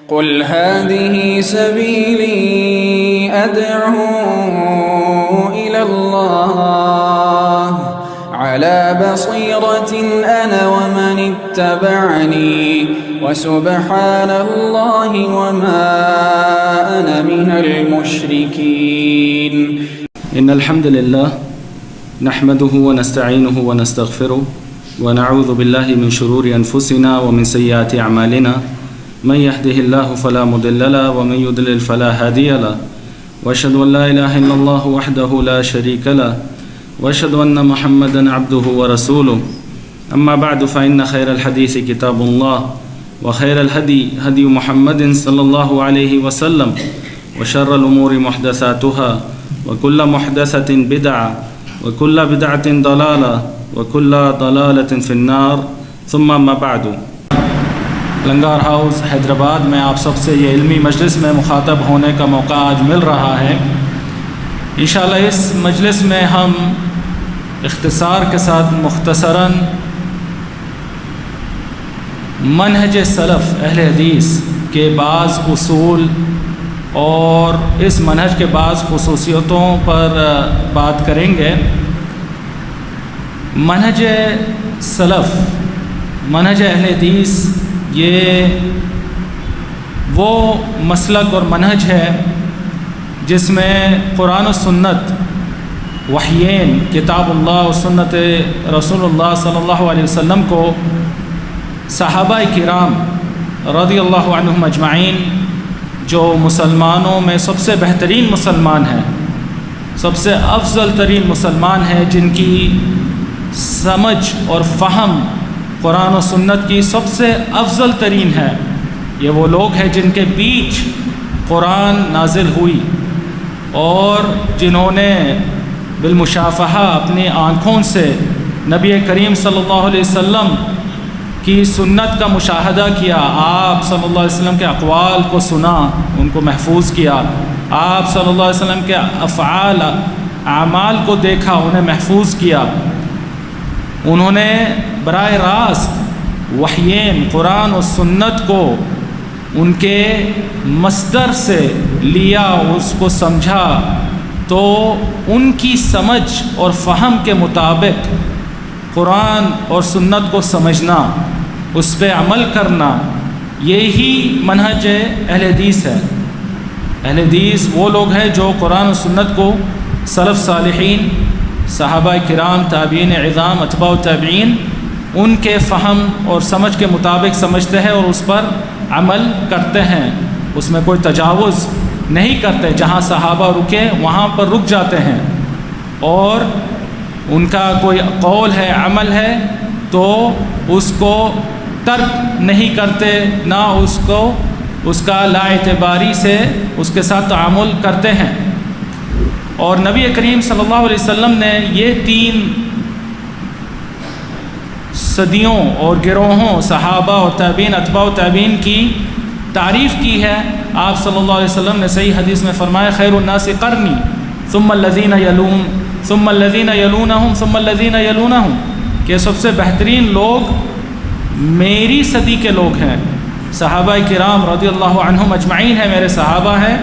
قل هذه سبيلي أدعو إلى الله على بصيرة أنا ومن اتبعني وسبحان الله وما أنا من المشركين. إن الحمد لله نحمده ونستعينه ونستغفره ونعوذ بالله من شرور أنفسنا ومن سيئات أعمالنا من يهده الله فلا مضل له ومن يضلل فلا هادي له وأشهد أن لا إله إلا الله وحده لا شريك له وأشهد أن محمدا عبده ورسوله. أما بعد فإن خير الحديث كتاب الله وخير الهدي هدي محمد صلى الله عليه وسلم وشر الأمور محدثاتها وكل محدثة بدعة وكل بدعة ضلالة وكل ضلالة في النار. ثم ما بعد. لنگار ہاؤس حیدرآباد میں آپ سب سے یہ علمی مجلس میں مخاطب ہونے کا موقع آج مل رہا ہے. انشاءاللہ اس مجلس میں ہم اختصار کے ساتھ مختصراً منہج سلف اہل حدیث کے بعض اصول اور اس منہج کے بعض خصوصیتوں پر بات کریں گے. منہج سلف، منہج اہل حدیث، یہ وہ مسلک اور منہج ہے جس میں قرآن و سنت، وحیین کتاب اللہ و سنت رسول اللہ صلی اللہ علیہ وسلم کو صحابہ کرام رضی اللہ عنہم اجمعین، جو مسلمانوں میں سب سے بہترین مسلمان ہیں، سب سے افضل ترین مسلمان ہیں، جن کی سمجھ اور فہم قرآن و سنت کی سب سے افضل ترین ہے، یہ وہ لوگ ہیں جن کے بیچ قرآن نازل ہوئی اور جنہوں نے بالمشافہہ اپنی آنکھوں سے نبی کریم صلی اللہ علیہ وسلم کی سنت کا مشاہدہ کیا، آپ صلی اللہ علیہ وسلم کے اقوال کو سنا، ان کو محفوظ کیا، آپ صلی اللہ علیہ وسلم کے افعال اعمال کو دیکھا، انہیں محفوظ کیا. انہوں نے براہ راست وحیین قرآن و سنت کو ان کے مصدر سے لیا، اس کو سمجھا، تو ان کی سمجھ اور فہم کے مطابق قرآن اور سنت کو سمجھنا، اس پہ عمل کرنا، یہی منہج اہل حدیث ہے. اہل حدیث وہ لوگ ہیں جو قرآن و سنت کو سلف صالحین، صحابہ کرام، تابعین اعظام، اتباع تابعین، ان کے فہم اور سمجھ کے مطابق سمجھتے ہیں اور اس پر عمل کرتے ہیں، اس میں کوئی تجاوز نہیں کرتے. جہاں صحابہ رکے وہاں پر رک جاتے ہیں، اور ان کا کوئی قول ہے، عمل ہے، تو اس کو ترک نہیں کرتے، نہ اس کا لا اعتباری سے اس کے ساتھ تعامل کرتے ہیں. اور نبی کریم صلی اللہ علیہ وسلم نے یہ 3 صدیوں اور گروہوں صحابہ اور تابعین، اتباع و تابعین کی تعریف کی ہے. آپ صلی اللہ علیہ وسلم نے صحیح حدیث میں فرمایا خیر الناس قرنی ثم الذین یلون ثم الذین یلونہم ثم الذین یلونہم، کہ سب سے بہترین لوگ میری صدی کے لوگ ہیں، صحابہ کرام رضی اللہ عنہم اجمعین ہیں، میرے صحابہ ہیں.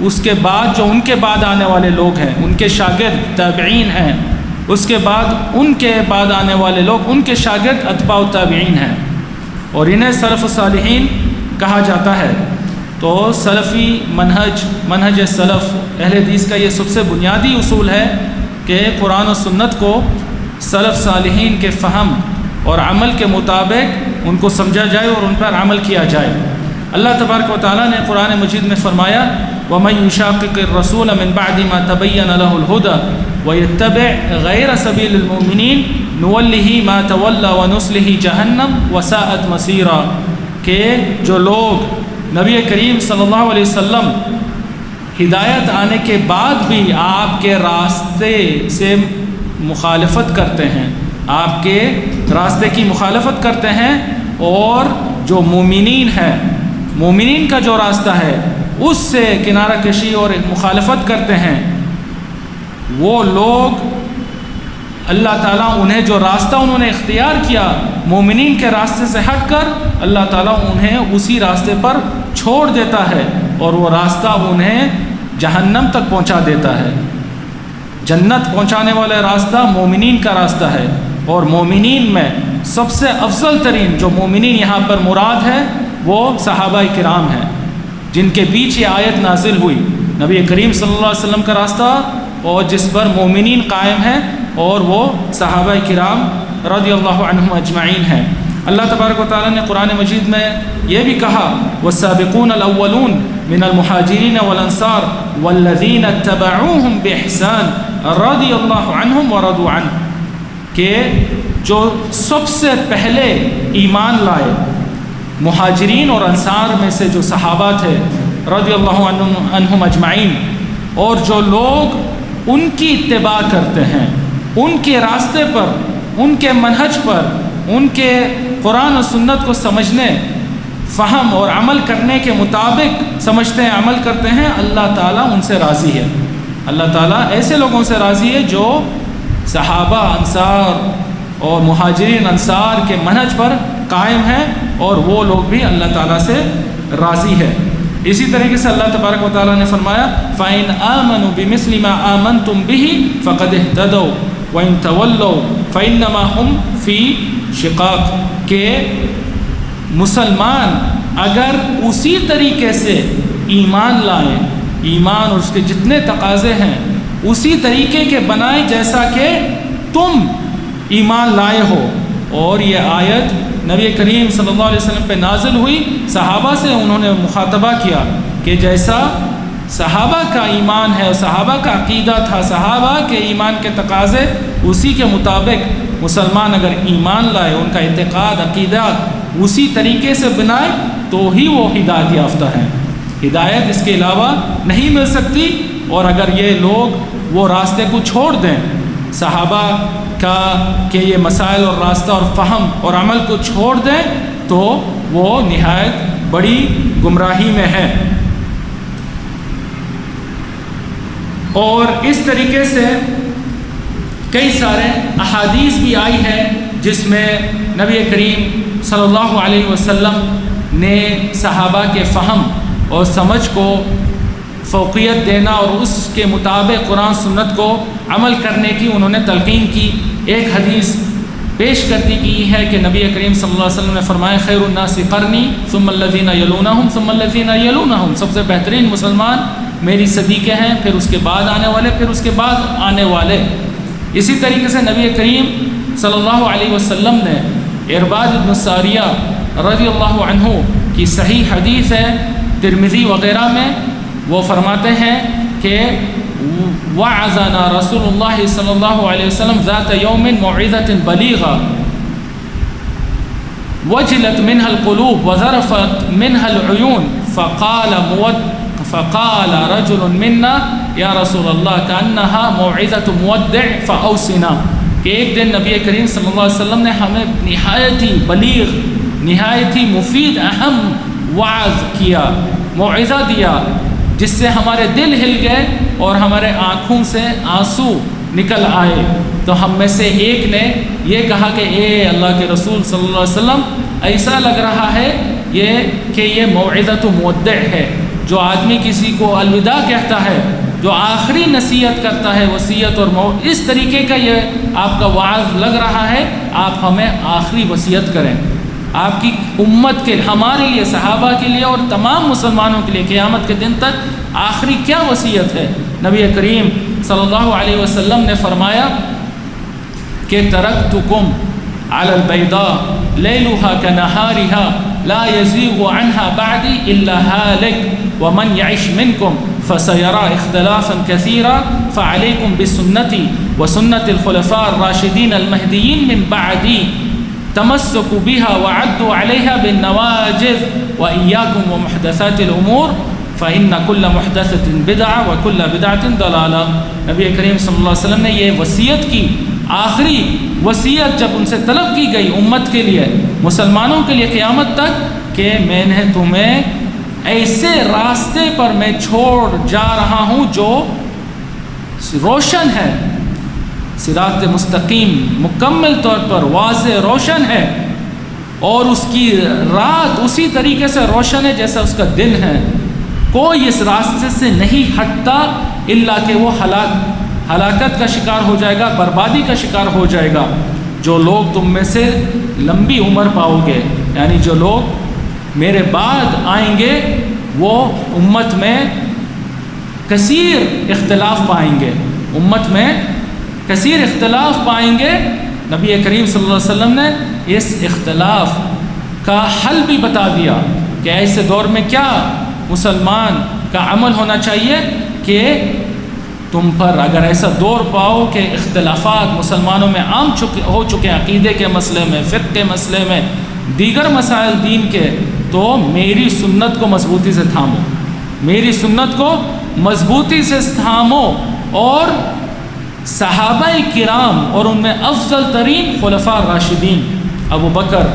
اس کے بعد جو ان کے بعد آنے والے لوگ ہیں، ان کے شاگرد تابعین ہیں. اس کے بعد ان کے بعد آنے والے لوگ، ان کے شاگرد اتباع تابعین ہیں، اور انہیں سلف صالحین کہا جاتا ہے. تو سلفی منہج سلف اہل حدیث کا یہ سب سے بنیادی اصول ہے کہ قرآن و سنت کو سلف صالحین کے فہم اور عمل کے مطابق ان کو سمجھا جائے اور ان پر عمل کیا جائے. اللہ تبارک و تعالیٰ نے قرآن مجید میں فرمایا وَمَن يُشَاقِقِ الرَّسُولَ مِن بَعْدِ مَا تَبَيَّنَ لَهُ الْهُدَى وَيَتَّبِعْ غَيْرَ سَبِيلِ الْمُؤْمِنِينَ نُوَلِّهِ مَا تَوَلَّى وَنُصْلِهِ جَهَنَّمَ وَسَاءَتْ مَصِيرًا، کہ جو لوگ نبی کریم صلی اللہ علیہ وسلم ہدایت آنے کے بعد بھی آپ کے راستے سے مخالفت کرتے ہیں، آپ کے راستے کی مخالفت کرتے ہیں، اور جو مومنین ہیں، مومنین کا جو راستہ ہے اس سے کنارہ کشی اور مخالفت کرتے ہیں، وہ لوگ اللہ تعالیٰ انہیں جو راستہ انہوں نے اختیار کیا مومنین کے راستے سے ہٹ کر اللہ تعالیٰ انہیں اسی راستے پر چھوڑ دیتا ہے اور وہ راستہ انہیں جہنم تک پہنچا دیتا ہے۔ جنت پہنچانے والا راستہ مومنین کا راستہ ہے، اور مومنین میں سب سے افضل ترین جو مومنین یہاں پر مراد ہے وہ صحابہ کرام ہیں، جن کے بیچ یہ آیت نازل ہوئی۔ نبی کریم صلی اللہ علیہ وسلم کا راستہ اور جس پر مومنین قائم ہیں، اور وہ صحابہ کرام رضی اللہ عنہم اجمعین ہیں۔ اللہ تبارک و تعالیٰ نے قرآن مجید میں یہ بھی کہا والسابقون الاولون من المہاجرین والانصار والذین اتبعوہم باحسان رضی اللہ عنہم ورضوا عنہ، کہ جو سب سے پہلے ایمان لائے مہاجرین اور انصار میں سے جو صحابہ تھے رضی اللہ عنہم اجمعین، اور جو لوگ ان کی اتباع کرتے ہیں، ان کے راستے پر، ان کے منہج پر، ان کے قرآن و سنت کو سمجھنے، فہم اور عمل کرنے کے مطابق سمجھتے ہیں، عمل کرتے ہیں، اللہ تعالیٰ ان سے راضی ہے۔ اللہ تعالیٰ ایسے لوگوں سے راضی ہے جو صحابہ انصار اور مہاجرین انصار کے منہج پر قائم ہیں، اور وہ لوگ بھی اللہ تعالیٰ سے راضی ہے۔ اسی طریقے سے اللہ تبارک و تعالیٰ نے فرمایا فَإِنْ آمَنُوا بِمِثْلِ مَا آمَنْتُمْ بِهِ فَقَدْ اهْتَدَوْا وَإِنْ تَوَلَّوْا فَإِنَّمَا هُمْ فِي شِقَاقٍ، کہ مسلمان اگر اسی طریقے سے ایمان لائیں، ایمان اور اس کے جتنے تقاضے ہیں اسی طریقے کے بنائیں جیسا کہ تم ایمان لائے ہو، اور یہ آیت نبی کریم صلی اللہ علیہ وسلم پہ نازل ہوئی، صحابہ سے انہوں نے مخاطبہ کیا کہ جیسا صحابہ کا ایمان ہے، صحابہ کا عقیدہ تھا، صحابہ کے ایمان کے تقاضے، اسی کے مطابق مسلمان اگر ایمان لائے، ان کا اعتقاد عقیدہ اسی طریقے سے بنائے تو ہی وہ ہدایت یافتہ ہیں۔ ہدایت اس کے علاوہ نہیں مل سکتی، اور اگر یہ لوگ وہ راستے کو چھوڑ دیں، صحابہ کا کہ یہ مسائل اور راستہ اور فہم اور عمل کو چھوڑ دیں، تو وہ نہایت بڑی گمراہی میں ہے۔ اور اس طریقے سے کئی سارے احادیث بھی آئی ہے جس میں نبی کریم صلی اللہ علیہ وسلم نے صحابہ کے فہم اور سمجھ کو فوقیت دینا اور اس کے مطابق قرآن سنت کو عمل کرنے کی انہوں نے تلقین کی۔ ایک حدیث پیش کرتی کی ہے کہ نبی کریم صلی اللہ علیہ وسلم نے فرمایا خیر الناس قرنی ثم الذین یلونہم ثم الذین یلونہم، سب سے بہترین مسلمان میری صدی کے ہیں، پھر اس کے بعد آنے والے، پھر اس کے بعد آنے والے۔ اسی طریقے سے نبی کریم صلی اللہ علیہ وسلم نے ارباد بن ساریہ رضی اللہ عنہ کی صحیح حدیث ہے ترمذی وغیرہ میں، وہ فرماتے ہیں کہ وعظنا رسول اللہ صلی اللہ علیہ وسلم ذات یوم موعظۃ بلیغہ وجلت منها القلوب وذرفت منها العیون فقال رجل منا یا رسول اللہ كأنها موعظۃ مودع فأوصنا، کہ ایک دن نبی کریم صلی اللہ علیہ وسلم نے ہمیں نہایت ہی بلیغ، نہایت ہی مفید اہم وعظ کیا، موعظہ دیا، جس سے ہمارے دل ہل گئے اور ہمارے آنکھوں سے آنسو نکل آئے۔ تو ہم میں سے ایک نے یہ کہا کہ اے اللہ کے رسول صلی اللہ علیہ وسلم، ایسا لگ رہا ہے کہ یہ موعظۃ مودع ہے، جو آدمی کسی کو الوداع کہتا ہے، جو آخری نصیحت کرتا ہے، وصیت اور اس طریقے کا یہ آپ کا وعظ لگ رہا ہے، آپ ہمیں آخری وصیت کریں۔ آپ کی امت کے، ہمارے لیے، صحابہ کے لیے اور تمام مسلمانوں کے لیے قیامت کے دن تک آخری کیا وصیت ہے؟ نبی کریم صلی اللہ علیہ وسلم نے فرمایا کہ ترکتکم علی البیضاء لیلها کنہارها لا یزیغ عنها بعدی الا ہالک ومن یعش منکم فسیرى اختلافا کثیرا فعلیکم بسنتی وسنت الخلفاء الراشدین المہدیین من بعدی تمسکوا بها وعدوا علیها بالنواجذ وإیاکم ومحدثات الامور فإن كل محدثة بدعة وكل بدعة ضلالة۔ نبی کریم صلی اللہ علیہ وسلم نے یہ وصیت کی، آخری وصیت جب ان سے طلب کی گئی امت کے لیے، مسلمانوں کے لیے قیامت تک، کہ میں نے تمہیں ایسے راستے پر میں چھوڑ جا رہا ہوں جو روشن ہے، صراط مستقیم، مکمل طور پر واضح روشن ہے، اور اس کی رات اسی طریقے سے روشن ہے جیسا اس کا دن ہے، کوئی اس راستے سے نہیں ہٹتا الا کہ وہ ہلاکت کا شکار ہو جائے گا، بربادی کا شکار ہو جائے گا۔ جو لوگ تم میں سے لمبی عمر پاؤ گے، یعنی جو لوگ میرے بعد آئیں گے، وہ امت میں کثیر اختلاف پائیں گے، امت میں کثیر اختلاف پائیں گے۔ نبی کریم صلی اللہ علیہ وسلم نے اس اختلاف کا حل بھی بتا دیا کہ ایسے دور میں کیا مسلمان کا عمل ہونا چاہیے کہ تم پر اگر ایسا دور پاؤ کہ اختلافات مسلمانوں میں عام ہو چکے ہیں، عقیدے کے مسئلے میں، فقہ کے مسئلے میں، دیگر مسائل دین کے، تو میری سنت کو مضبوطی سے تھامو، میری سنت کو مضبوطی سے تھامو۔ اور صحابہ کرام اور ان میں افضل ترین خلفاء راشدین ابو بکر،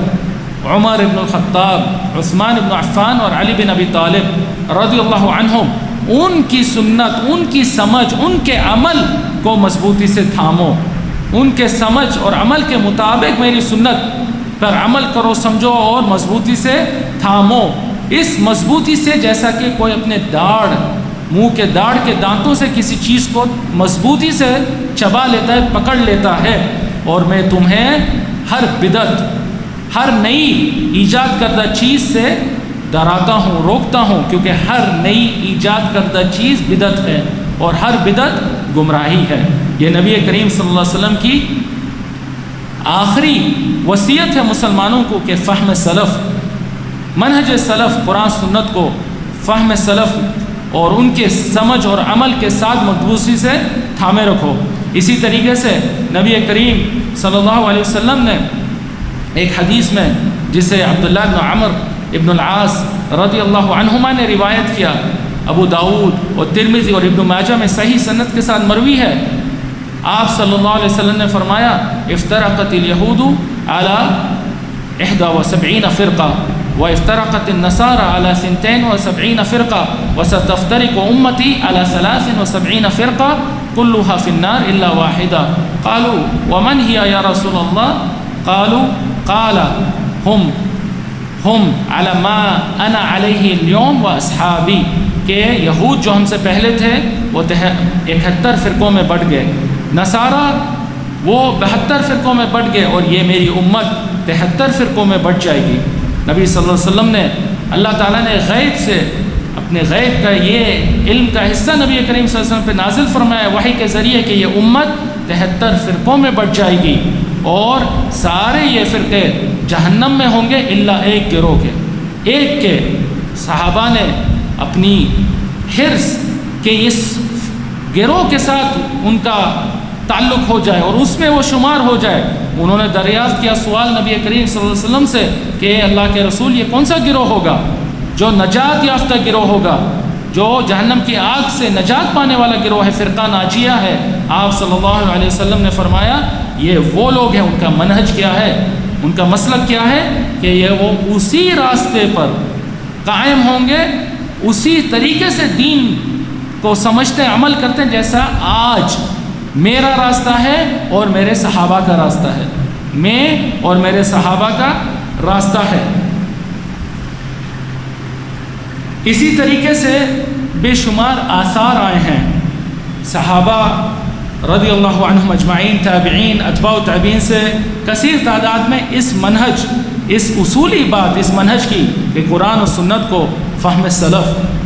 عمر بن الخطاب، عثمان بن عفان اور علی بن ابی طالب رضی اللہ عنہم، ان کی سنت، ان کی سمجھ، ان کے عمل کو مضبوطی سے تھامو، ان کے سمجھ اور عمل کے مطابق میری سنت پر عمل کرو، سمجھو اور مضبوطی سے تھامو۔ اس مضبوطی سے جیسا کہ کوئی اپنے منہ کے داڑھ کے دانتوں سے کسی چیز کو مضبوطی سے چبا لیتا ہے، پکڑ لیتا ہے، اور میں تمہیں ہر بدعت، ہر نئی ایجاد کردہ چیز سے ڈراتا ہوں، روکتا ہوں، کیونکہ ہر نئی ایجاد کردہ چیز بدعت ہے اور ہر بدعت گمراہی ہے۔ یہ نبی کریم صلی اللہ علیہ وسلم کی آخری وصیت ہے مسلمانوں کو کہ فہم سلف، منہج سلف، قرآن سنت کو فہم سلف اور ان کے سمجھ اور عمل کے ساتھ مضبوطی سے تھامے رکھو۔ اسی طریقے سے نبی کریم صلی اللہ علیہ وسلم نے ایک حدیث میں، جسے عبداللہ بن عمر ابن العاص رضی اللہ عنہما نے روایت کیا، ابو داؤد اور ترمذی اور ابن ماجہ میں صحیح سند کے ساتھ مروی ہے، آپ صلی اللہ علیہ وسلم نے فرمایا افترقت الیہود علی 71 فرقہ وافترقت النصارى على 72 فرقة وستفترق أمتي على 73 فرقة كلها في النار إلا واحدة قالوا ومن هي يا رسول الله قال هم على ما أنا عليه اليوم وأصحابي کہ یہود جو ہم سے پہلے تھے وہ 71 فرقوں میں بٹ گئے، نصارہ وہ 72 فرقوں میں بٹ گئے، اور یہ میری امت 73 فرقوں میں بٹ جائے گی۔ نبی صلی اللہ علیہ وسلم نے، اللہ تعالیٰ نے غیب سے اپنے غیب کا یہ علم کا حصہ نبی کریم صلی اللہ علیہ وسلم پہ نازل فرمایا وحی کے ذریعے کہ یہ امت 73 فرقوں میں بٹ جائے گی، اور سارے یہ فرقے جہنم میں ہوں گے الا ایک گروہ کے، ایک کے۔ صحابہ نے اپنی حرص کہ اس گروہ کے ساتھ ان کا تعلق ہو جائے اور اس میں وہ شمار ہو جائے، انہوں نے دریافت کیا سوال نبی کریم صلی اللہ علیہ وسلم سے کہ اللہ کے رسول یہ کون سا گروہ ہوگا جو نجات یافتہ گروہ ہوگا، جو جہنم کی آگ سے نجات پانے والا گروہ ہے، فرقہ ناجیہ ہے؟ آپ صلی اللہ علیہ وسلم نے فرمایا یہ وہ لوگ ہیں، ان کا منہج کیا ہے، ان کا مسلک کیا ہے کہ یہ وہ اسی راستے پر قائم ہوں گے، اسی طریقے سے دین کو سمجھتے عمل کرتے ہیں جیسا آج میرا راستہ ہے اور میرے صحابہ کا راستہ ہے، میں اور میرے صحابہ کا راستہ ہے۔ اسی طریقے سے بے شمار آثار آئے ہیں صحابہ رضی اللہ عنہم اجمعین، تابعین، اتباع تابعین سے کثیر تعداد میں اس منہج، اس اصولی بات، اس منہج کی کہ قرآن و سنت کو فہم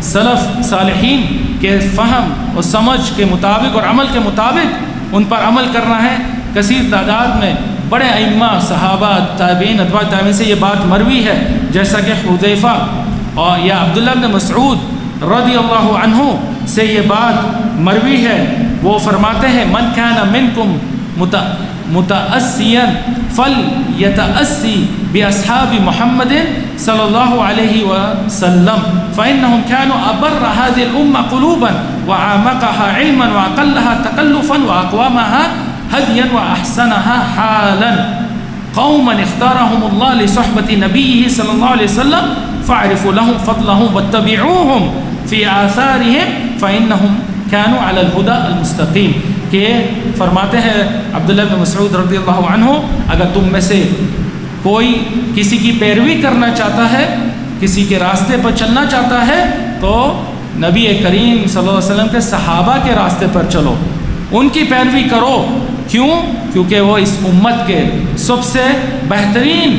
سلف صالحین کے فہم اور سمجھ کے مطابق اور عمل کے مطابق ان پر عمل کرنا ہے۔ کثیر تعداد میں بڑے ائمہ، صحابہ، تابعین، اتباع تابعین سے یہ بات مروی ہے، جیسا کہ حذیفہ اور یا عبداللہ بن مسعود رضی اللہ عنہ سے یہ بات مروی ہے، وہ فرماتے ہیں من کان منکم متأسیا فلیتأسی باصحاب محمد صلی اللہ علیہ وسلم فإنهم كانوا أبر هذه الأمة قلوبا وأعمقها علما وأقلها تكلفا وأقوامها هديا وأحسنها حالا قوما اختارهم الله لصحبة نبيه صلى الله عليه وسلم فاعرفوا لهم فضلهم واتبعوهم في آثارهم فإنهم كانوا على الهدى المستقيم۔ کہ فرماتے ہیں عبداللہ بن مسعود رضی اللہ عنہ، اگر تم میں سے کوئی کسی کی پیروی کرنا چاہتا ہے، کسی کے راستے پر چلنا چاہتا ہے، تو نبی کریم صلی اللہ علیہ وسلم کے صحابہ کے راستے پر چلو، ان کی پیروی کرو۔ کیوں؟ کیونکہ وہ اس امت کے سب سے بہترین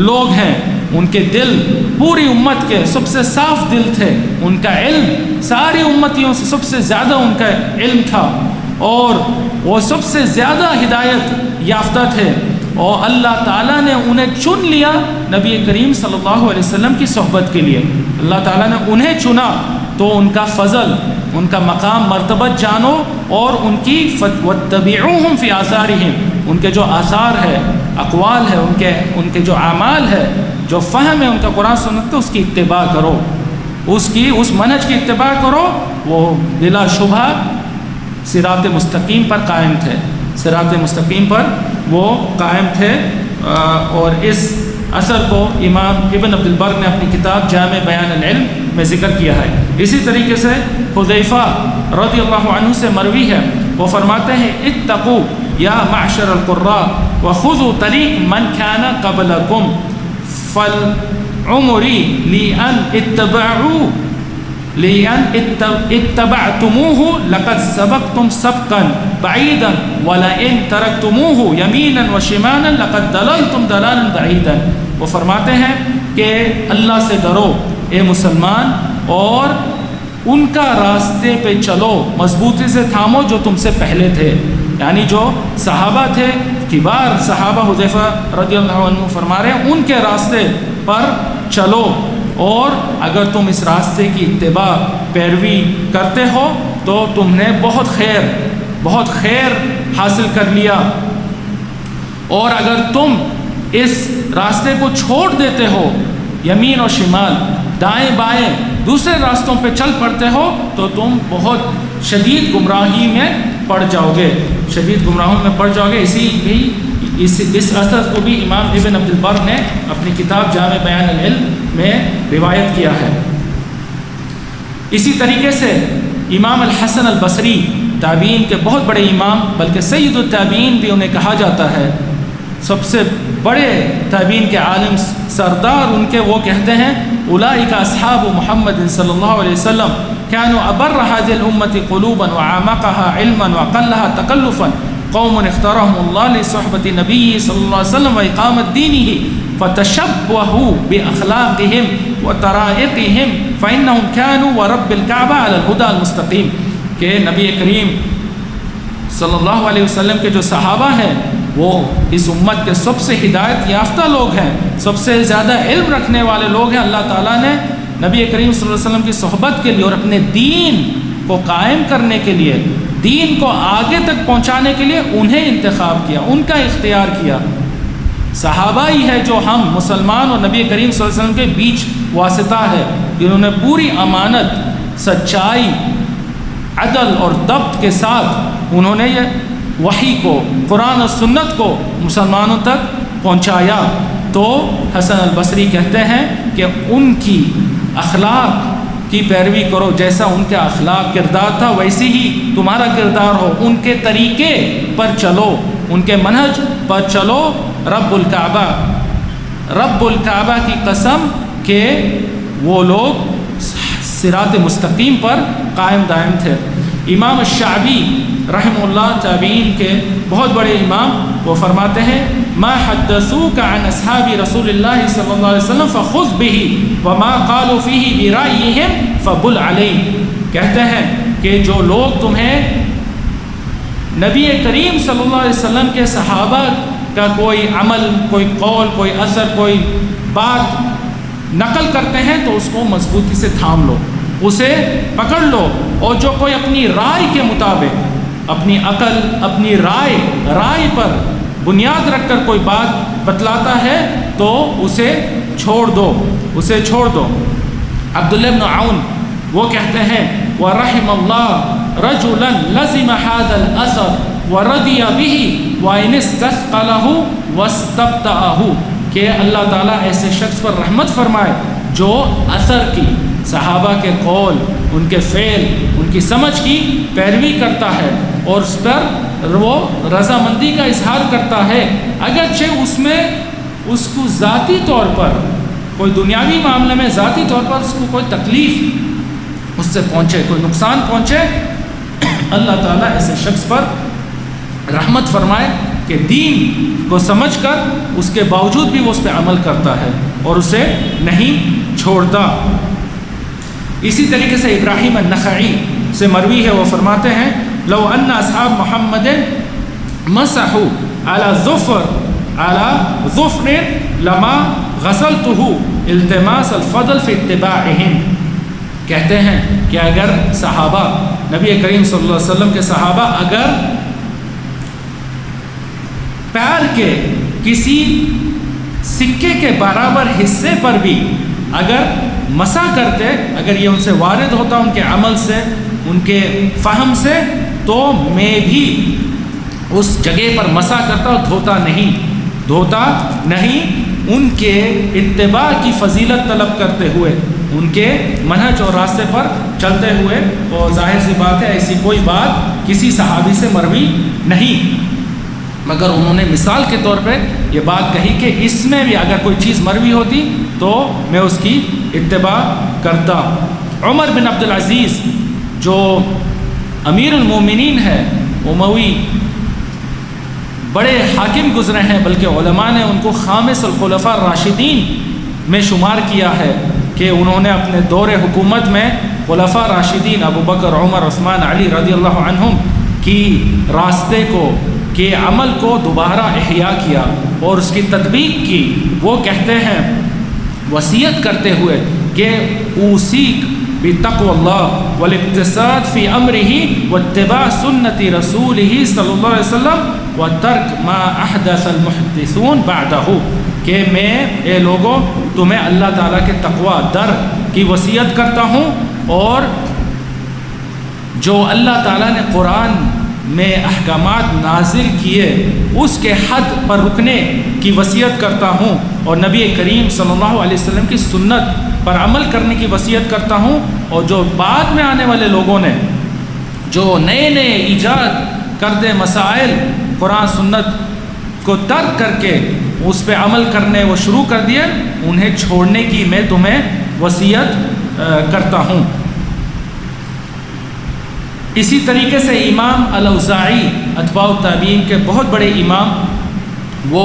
لوگ ہیں، ان کے دل پوری امت کے سب سے صاف دل تھے، ان کا علم ساری امتیوں سے سب سے زیادہ ان کا علم تھا، اور وہ سب سے زیادہ ہدایت یافتہ تھے، اور اللہ تعالیٰ نے انہیں چن لیا نبی کریم صلی اللہ علیہ وسلم کی صحبت کے لیے۔ اللہ تعالیٰ نے انہیں چنا، تو ان کا فضل، ان کا مقام مرتبت جانو، اور ان کی واتبعوہم فی آثارہم، ان کے جو آثار ہے، اقوال ہے، ان کے جو اعمال ہے، جو فہم ہے ان کا قرآن سنت کا، اس کی اتباع کرو، اس منہج کی اتباع کرو۔ وہ بلا شبہ صراط مستقیم پر قائم تھے، صراط مستقیم پر وہ قائم تھے، اور اس اثر کو امام ابن عبد البر نے اپنی کتاب جامع بیان العلم میں ذکر کیا ہے۔ اسی طریقے سے حذیفہ رضی اللہ عنہ سے مروی ہے، وہ فرماتے ہیں اتقوا یا معشر القراء وخذوا طریق من کان قبلکم فالعمری لئن اتبعتموه لقد سبقتم سبقا بعیدا ولئن ترکتموه یمینا وشمالا لقد ضللتم ضلالا بعیدا۔ وہ فرماتے ہیں کہ اللہ سے ڈرو اے مسلمان، اور ان کا راستے پہ چلو، مضبوطی سے تھامو جو تم سے پہلے تھے، یعنی جو صحابہ تھے، کبار صحابہ، حذیفہ رضی اللہ عنہ فرما رہے ہیں ان کے راستے پر چلو، اور اگر تم اس راستے کی اتباع پیروی کرتے ہو تو تم نے بہت خیر حاصل کر لیا، اور اگر تم اس راستے کو چھوڑ دیتے ہو، یمین و شمال، دائیں بائیں دوسرے راستوں پہ چل پڑتے ہو، تو تم بہت شدید گمراہی میں پڑ جاؤ گے، اس اثر کو بھی امام ابن عبد البر نے اپنی کتاب جامع بیان العلم میں روایت کیا ہے۔ اسی طریقے سے امام الحسن البصری، تابعین کے بہت بڑے امام، بلکہ سید التابعین بھی انہیں کہا جاتا ہے، سب سے بڑے تابعین کے عالم سردار ان کے، وہ کہتے ہیں اولئک اصحاب محمد صلی اللہ علیہ وسلم كانوا ابر هذه الامه قلوبا وعمقها علما واقلها تكلفا قوم اختارهم الله لصحبة النبي صلی اللہ علیہ وسلم واقامت دینه فتشبهوا باخلاقهم وطرائقهم فانهم كانوا ورب الكعبة على الهدى المستقيم، کہ نبی کریم صلی اللہ علیہ وسلم کے جو صحابہ ہیں وہ اس امت کے سب سے ہدایت یافتہ لوگ ہیں، سب سے زیادہ علم رکھنے والے لوگ ہیں۔ اللہ تعالیٰ نے نبی کریم صلی اللہ علیہ وسلم کی صحبت کے لیے اور اپنے دین کو قائم کرنے کے لیے، دین کو آگے تک پہنچانے کے لیے انہیں انتخاب کیا، ان کا اختیار کیا۔ صحابہ ہی ہے جو ہم مسلمان اور نبی کریم صلی اللہ علیہ وسلم کے بیچ واسطہ ہے، جنہوں نے پوری امانت، سچائی، عدل اور ضبط کے ساتھ انہوں نے یہ وحی کو، قرآن و سنت کو مسلمانوں تک پہنچایا۔ تو حسن البصری کہتے ہیں کہ ان کی اخلاق کی پیروی کرو، جیسا ان کا اخلاق کردار تھا ویسی ہی تمہارا کردار ہو، ان کے طریقے پر چلو، ان کے منہج پر چلو۔ رب الکعبہ کی قسم کہ وہ لوگ صراط مستقیم پر قائم دائم تھے۔ امام الشعبی رحمہ اللہ، تابعین کے بہت بڑے امام، وہ فرماتے ہیں ما حدثوک عن اصحاب رسول اللہ صلی اللہ علیہ وسلم فخذ به وما قالوا فيه برأيهم فبل علیہ۔ کہتے ہیں کہ جو لوگ تمہیں نبی کریم صلی اللہ علیہ وسلم کے صحابہ کا کوئی عمل، کوئی قول، کوئی اثر، کوئی بات نقل کرتے ہیں تو اس کو مضبوطی سے تھام لو، اسے پکڑ لو، اور جو کوئی اپنی رائے کے مطابق، اپنی عقل، اپنی رائے پر بنیاد رکھ کر کوئی بات بتلاتا ہے تو اسے چھوڑ دو۔ عبداللہ بن عون وہ کہتے ہیں وَرَحِمَ اللَّهُ رَجُلًا لَزِمَ هَذَا الْأَثَرَ وَرَضِيَ بِهِ وَإِنِ اسْتَثْقَلَهُ وَاسْتَبْطَأَهُ، کہ اللہ تعالیٰ ایسے شخص پر رحمت فرمائے جو اثر کی، صحابہ کے قول، ان کے فعل، ان کی سمجھ کی پیروی کرتا ہے اور اس پر وہ رضامندی کا اظہار کرتا ہے، اگرچہ اس میں اس کو ذاتی طور پر کوئی دنیاوی معاملے میں ذاتی طور پر اس کو کوئی تکلیف اس سے پہنچے، کوئی نقصان پہنچے، اللہ تعالیٰ ایسے شخص پر رحمت فرمائے کہ دین کو سمجھ کر اس کے باوجود بھی وہ اس پہ عمل کرتا ہے اور اسے نہیں چھوڑتا۔ اسی طریقے سے ابراہیم النخعی سے مروی ہے، وہ فرماتے ہیں لو ان اصحاب محمد مسحوا على ظفر لما غسلته التماس الفضل في اتباعهم، کہتے ہیں کہ اگر صحابہ، نبی کریم صلی اللہ علیہ وسلم کے صحابہ اگر پیر کے کسی سکے کے برابر حصے پر بھی اگر مسح کرتے، اگر یہ ان سے وارد ہوتا ان کے عمل سے، ان کے فہم سے، تو میں بھی اس جگہ پر مسح کرتا اور دھوتا نہیں، ان کے اتباع کی فضیلت طلب کرتے ہوئے، ان کے منہج اور راستے پر چلتے ہوئے۔ اور ظاہر سی بات ہے ایسی کوئی بات کسی صحابی سے مروی نہیں، مگر انہوں نے مثال کے طور پہ یہ بات کہی کہ اس میں بھی اگر کوئی چیز مروی ہوتی تو میں اس کی اتباع کرتا۔ عمر بن عبد العزیز جو امیر المومنین ہے، اموی بڑے حاکم گزرے ہیں، بلکہ علماء نے ان کو خامس الخلفاء الراشدین میں شمار کیا ہے کہ انہوں نے اپنے دور حکومت میں خلفاء راشدین ابو بکر، عمر، عثمان، علی رضی اللہ عنہم کی راستے کو، کے عمل کو دوبارہ احیاء کیا اور اس کی تطبیق کی۔ وہ کہتے ہیں وصیت کرتے ہوئے کہ اوصیک بتقوی اللہ والاقتصاد فی امرہ واتباع سنت رسولہ صلی اللہ علیہ وسلم وترک ما احدث المحدثون بعدہ، کہ میں اے لوگوں تمہیں اللہ تعالیٰ کے تقوی در کی وصیت کرتا ہوں اور جو اللہ تعالیٰ نے قرآن میں احکامات نازل کیے اس کے حد پر رکنے کی وصیت کرتا ہوں، اور نبی کریم صلی اللہ علیہ وسلم کی سنت پر عمل کرنے کی وصیت کرتا ہوں، اور جو بعد میں آنے والے لوگوں نے جو نئے ایجاد کردے مسائل قرآن سنت کو ترک کر کے اس پہ عمل کرنے وہ شروع کر دیے، انہیں چھوڑنے کی میں تمہیں وصیت کرتا ہوں۔ اسی طریقے سے امام الاوزاعی اتباع التابعین کے بہت بڑے امام، وہ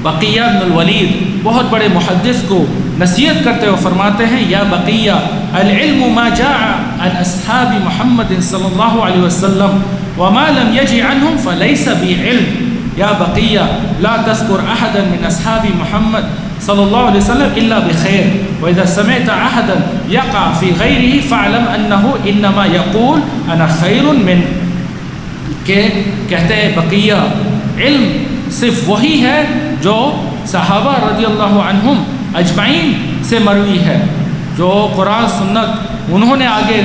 بقیہ بن الولید بہت بڑے محدث کو نصیحت کرتے ہوئے فرماتے ہیں یا بقیہ العلم ما جاء عن اصحاب محمد صلی اللہ علیہ وسلم وما لم يجی عنهم فليس بعلم، یا بقیہ لا تذکر احدا من اصحاب محمد صلی اللہ علیہ وسلم الا بخیر واذا سمعت احدا يقع في غیره فاعلم انه انما يقول انا خیر من، کہ کہتے ہیں بقیہ علم صرف وہی ہے جو صحابہ رضی اللہ عنہم اجمعین سے مروی ہے، جو قرآن سنت انہوں نے آگے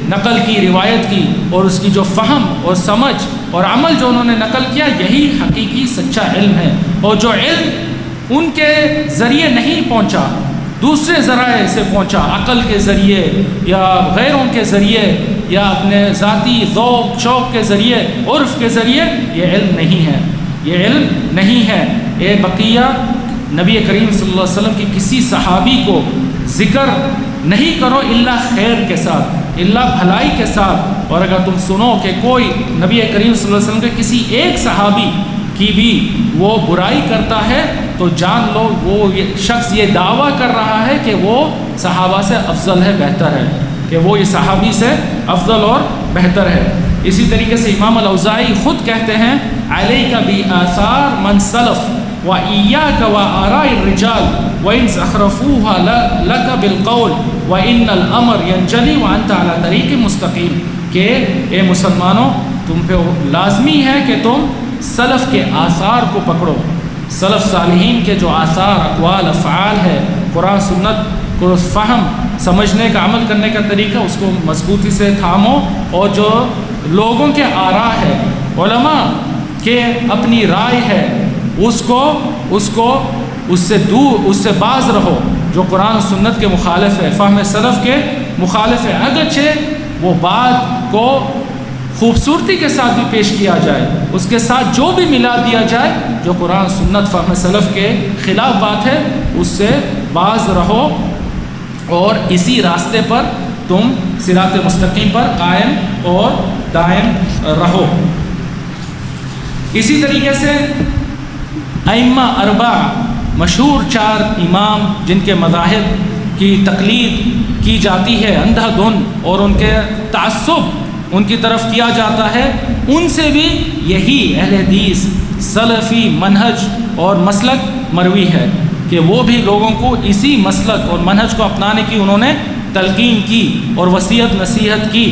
نقل کی، روایت کی، اور اس کی جو فہم اور سمجھ اور عمل جو انہوں نے نقل کیا، یہی حقیقی سچا علم ہے۔ اور جو علم ان کے ذریعے نہیں پہنچا، دوسرے ذرائع سے پہنچا، عقل کے ذریعے یا غیروں کے ذریعے یا اپنے ذاتی ذوق شوق کے ذریعے، عرف کے ذریعے، یہ علم نہیں ہے، یہ علم نہیں ہے۔ اے بقیہ، نبی کریم صلی اللہ علیہ وسلم کی کسی صحابی کو ذکر نہیں کرو الا خیر کے ساتھ، الا بھلائی کے ساتھ، اور اگر تم سنو کہ کوئی نبی کریم صلی اللہ علیہ وسلم کے کسی ایک صحابی کی بھی وہ برائی کرتا ہے تو جان لو وہ شخص یہ دعویٰ کر رہا ہے کہ وہ صحابہ سے افضل ہے، بہتر ہے، کہ وہ یہ صحابی سے افضل اور بہتر ہے۔ اسی طریقے سے امام الاوزاعی خود کہتے ہیں علیک بآثار من سلف وإياك وآراء الرجال وإن زخرفوها لك بالقول وإن الأمر ينجلي وأنت على طريق مستقيم، کہ اے مسلمانوں تم پہ لازمی ہے کہ تم سلف کے آثار کو پکڑو، سلف صالحین کے جو آثار، اقوال، افعال ہے، قرآن سنت کو فہم سمجھنے کا، عمل کرنے کا طریقہ، اس کو مضبوطی سے تھامو، اور جو لوگوں کے آراء ہے، علماء کے اپنی رائے ہے، اس سے دور، اس سے باز رہو، جو قرآن و سنت کے مخالف ہے، فہم سلف کے مخالف ہے، اگرچہ وہ بات کو خوبصورتی کے ساتھ بھی پیش کیا جائے، اس کے ساتھ جو بھی ملا دیا جائے جو قرآن سنت فہم سلف کے خلاف بات ہے اس سے باز رہو اور اسی راستے پر تم صراط مستقیم پر قائم اور دائم رہو۔ اسی طریقے سے ائمہ اربع، مشہور 4 امام جن کے مذاہب کی تقلید کی جاتی ہے اندھا دھند اور ان کے تعصب ان کی طرف کیا جاتا ہے، ان سے بھی یہی اہل حدیث سلفی منہج اور مسلک مروی ہے کہ وہ بھی لوگوں کو اسی مسلک اور منہج کو اپنانے کی انہوں نے تلقین کی اور وصیت نصیحت کی۔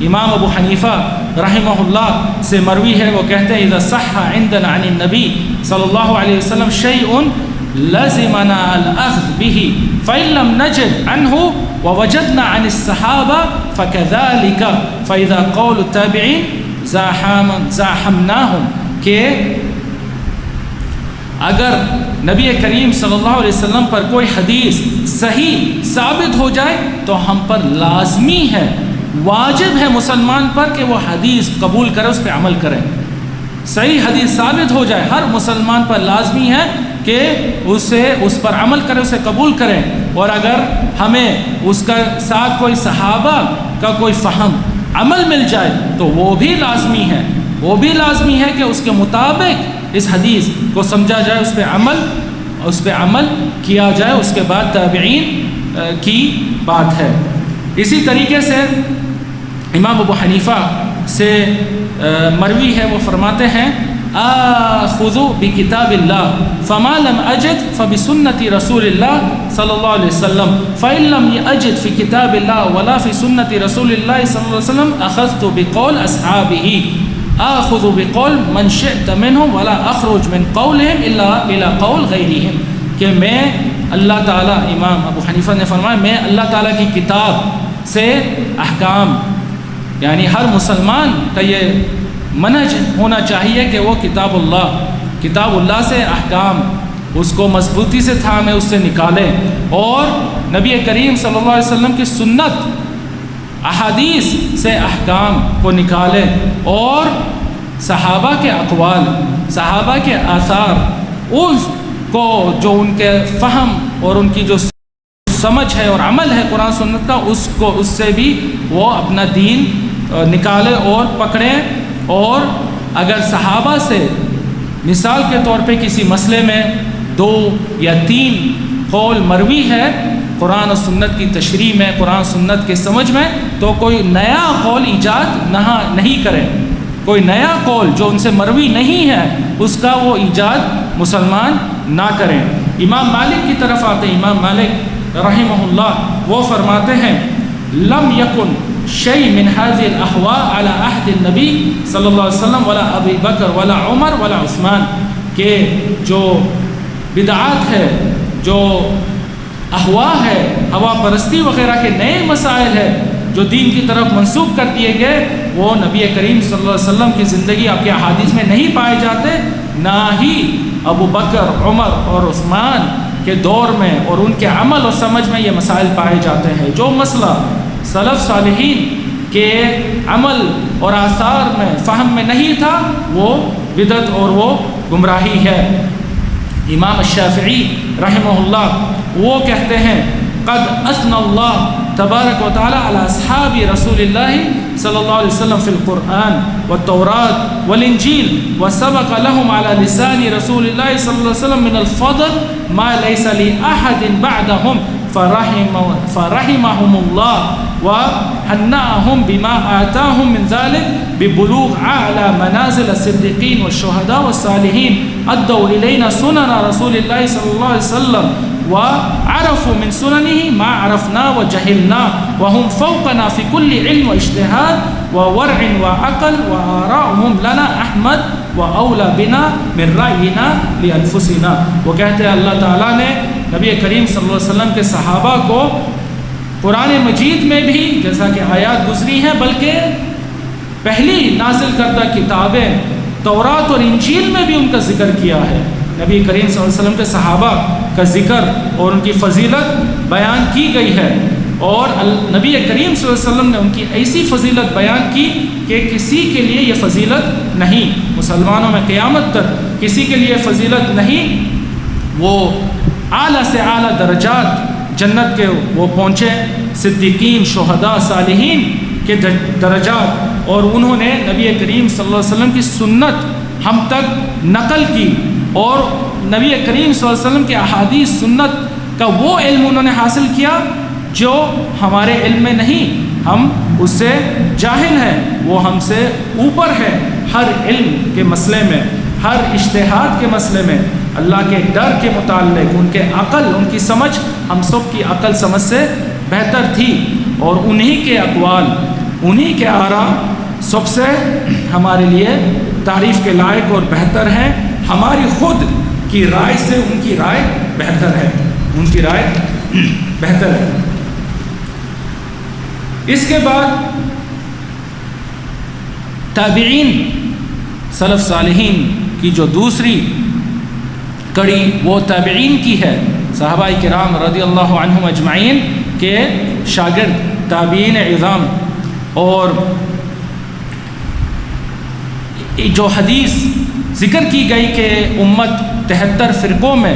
امام ابو حنیفہ رحمہ اللہ سے مروی ہے، وہ کہتے ہیں اذا صح عندنا عن النبی صلی اللہ علیہ وسلم شیء لزمنا الاخذ به فإن لم نجد عنه ووجدنا عن الصحابة فكذلك فإذا قول التابعين زاحمناهم، کہ اگر نبی کریم صلی اللہ علیہ وسلم پر کوئی حدیث صحیح ثابت ہو جائے تو ہم پر لازمی ہے، واجب ہے مسلمان پر کہ وہ حدیث قبول کرے، اس پہ عمل کرے۔ صحیح حدیث ثابت ہو جائے ہر مسلمان پر لازمی ہے کہ اس پر عمل کرے، اسے قبول کریں، اور اگر ہمیں اس کا ساتھ کوئی صحابہ کا کوئی فہم عمل مل جائے تو وہ بھی لازمی ہے کہ اس کے مطابق اس حدیث کو سمجھا جائے، اس پہ عمل کیا جائے۔ اس کے بعد تابعین کی بات ہے۔ اسی طریقے سے امام ابو حنیفہ سے مروی ہے، وہ فرماتے ہیں آخذوا بکتاب اللہ فما لم اجد فبسنت رسول اللہ صلی اللہ علیہ وسلم فإن لم اجد فی کتاب اللہ ولا فی سنت رسول اللہ صلی اللہ علیہ وسلم اخذت بقول اصحابہ آخذ بقول من شئت منهم ولا اخرج من قولهم الا الى قول غیرهم، کہ میں اللہ تعالیٰ، امام ابو حنیفہ نے فرمایا میں اللہ تعالیٰ کی کتاب سے احکام، یعنی ہر مسلمان کا یہ منہج ہونا چاہیے کہ وہ کتاب اللہ سے احکام اس کو مضبوطی سے تھامے، اس سے نکالے، اور نبی کریم صلی اللہ علیہ وسلم کی سنت احادیث سے احکام کو نکالے، اور صحابہ کے اقوال، صحابہ کے آثار، اس کو جو ان کے فہم اور ان کی جو سمجھ ہے اور عمل ہے قرآن سنت کا، اس سے بھی وہ اپنا دین نکالے اور پکڑیں۔ اور اگر صحابہ سے مثال کے طور پہ کسی مسئلے میں 2 یا 3 قول مروی ہے قرآن و سنت کی تشریح میں، قرآن سنت کے سمجھ میں، تو کوئی نیا قول ایجاد نہیں کرے، کوئی نیا قول جو ان سے مروی نہیں ہے اس کا وہ ایجاد مسلمان نہ کریں۔ امام مالک کی طرف آتے ہیں، امام مالک رحمہ اللہ وہ فرماتے ہیں لم یکن شیء من هذه الاحواء على عهد النبی صلی اللہ علیہ وسلم ولا ابی بکر ولا عمر ولا عثمان، کہ جو بدعات ہے، جو احوا ہے، ہوا پرستی وغیرہ کے نئے مسائل ہے جو دین کی طرف منسوب کر دیے گئے، وہ نبی کریم صلی اللہ علیہ وسلم کی زندگی، آپ کے احادیث میں نہیں پائے جاتے، نہ ہی ابو بکر، عمر اور عثمان کے دور میں اور ان کے عمل اور سمجھ میں یہ مسائل پائے جاتے ہیں۔ جو مسئلہ سلف صالحین کے عمل اور آثار میں، فہم میں نہیں تھا، وہ بدعت اور وہ گمراہی ہے۔ امام الشافعی رحمہ اللہ وہ کہتے ہیں قد اثنى اللہ تبارک و تعالی علی اصحاب رسول اللہ صلی اللہ علیہ وسلم فی القرآن والتوراة والانجیل وسبق لهم على لسان رسول اللہ صلی اللہ علیہ وسلم من الفضل ما ليس لأحد بعدهم فرحمهم الله وحنأهم بما آتاهم من ذلك ببلوغ أعلى منازل الصديقين والشهداء والصالحين أدوا إلينا سنن رسول الله صلى الله عليه وسلم وعرفوا من سننه ما عرفنا وجهلنا وهم فوقنا في كل علم واجتهاد وورع وعقل وآراؤهم لنا أحمد وأولى بنا من رأينا لأنفسنا۔ وہ کہتے ہیں اللہ تعالیٰ نے نبی کریم صلی اللہ علیہ وسلم کے صحابہ کو قرآن مجید میں بھی جیسا کہ آیات گزری ہیں، بلکہ پہلی نازل کردہ کتابیں تورات اور انجیل میں بھی ان کا ذکر کیا ہے۔ نبی کریم صلی اللہ علیہ وسلم کے صحابہ کا ذکر اور ان کی فضیلت بیان کی گئی ہے، اور نبی کریم صلی اللہ علیہ وسلم نے ان کی ایسی فضیلت بیان کی کہ کسی کے لیے یہ فضیلت نہیں، مسلمانوں میں قیامت تک کسی کے لیے فضیلت نہیں۔ وہ اعلیٰ سے اعلیٰ درجات جنت کے وہ پہنچے، صدیقین، شہداء، صالحین کے درجات، اور انہوں نے نبی کریم صلی اللہ علیہ وسلم کی سنت ہم تک نقل کی، اور نبی کریم صلی اللہ علیہ وسلم کے احادیث سنت کا وہ علم انہوں نے حاصل کیا جو ہمارے علم میں نہیں، ہم اس سے جاہل ہیں، وہ ہم سے اوپر ہے ہر علم کے مسئلے میں، ہر اجتہاد کے مسئلے میں، اللہ کے ڈر کے متعلق ان کے عقل، ان کی سمجھ ہم سب کی عقل سمجھ سے بہتر تھی، اور انہی کے اقوال، انہی کے آراء سب سے ہمارے لیے تعریف کے لائق اور بہتر ہیں۔ ہماری خود کی رائے سے ان کی رائے بہتر ہے، ان کی رائے بہتر ہے۔ اس کے بعد تابعین، سلف صالحین کی جو دوسری کڑی وہ تابعین کی ہے، صحابہ کرام رضی اللہ عنہم اجمعین کے شاگرد تابعین اعظام، اور جو حدیث ذکر کی گئی کہ امت 73 فرقوں میں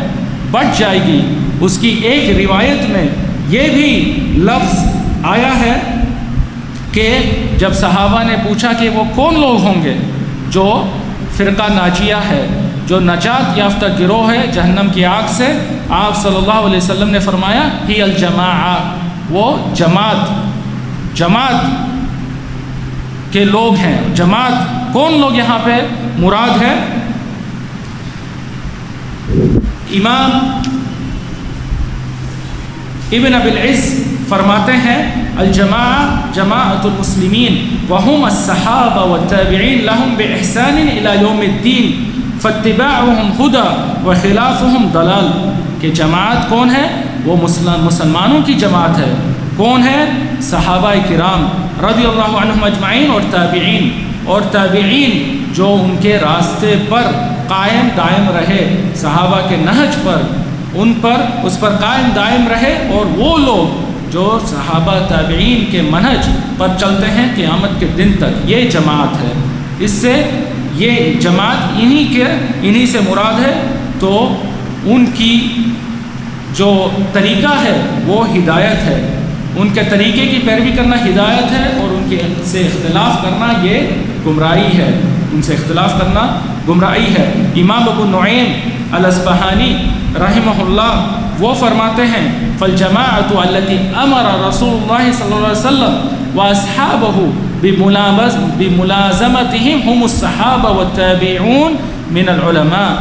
بٹ جائے گی، اس کی ایک روایت میں یہ بھی لفظ آیا ہے کہ جب صحابہ نے پوچھا کہ وہ کون لوگ ہوں گے جو فرقہ ناجیہ ہے، جو نجات یافتہ گروہ ہے جہنم کی آگ سے، آپ صلی اللہ علیہ وسلم نے فرمایا ہی الجماعہ، وہ جماعت کے لوگ ہیں۔ جماعت کون لوگ یہاں پہ مراد ہے؟ امام ابن ابی العز فرماتے ہیں الجماعہ جماعت المسلمین وهم الصحابہ والتابعین لهم بإحسان الى یوم الدین فاتباعهم هدى وخلافهم ضلال، کہ جماعت کون ہے؟ وہ مسلمانوں کی جماعت ہے۔ کون ہے؟ صحابہ کرام رضی اللہ عنہم اجمعین اور تابعین جو ان کے راستے پر قائم دائم رہے، صحابہ کے نہج پر، اس پر قائم دائم رہے، اور وہ لوگ جو صحابہ تابعین کے منہج پر چلتے ہیں قیامت کے دن تک، یہ جماعت ہے۔ اس سے یہ جماعت انہی سے مراد ہے، تو ان کی جو طریقہ ہے وہ ہدایت ہے، ان کے طریقے کی پیروی کرنا ہدایت ہے، اور ان کے سے اختلاف کرنا یہ گمراہی ہے، ان سے اختلاف کرنا گمراہی ہے۔ امام ابو نعیم الاصبہانی رحمہ اللہ وہ فرماتے ہیں فالجماعت التي امر رسول اللہ صلی اللہ علیہ وسلم واصحابہ بملازمتهم هم الصحابہ والتابعون من العلماء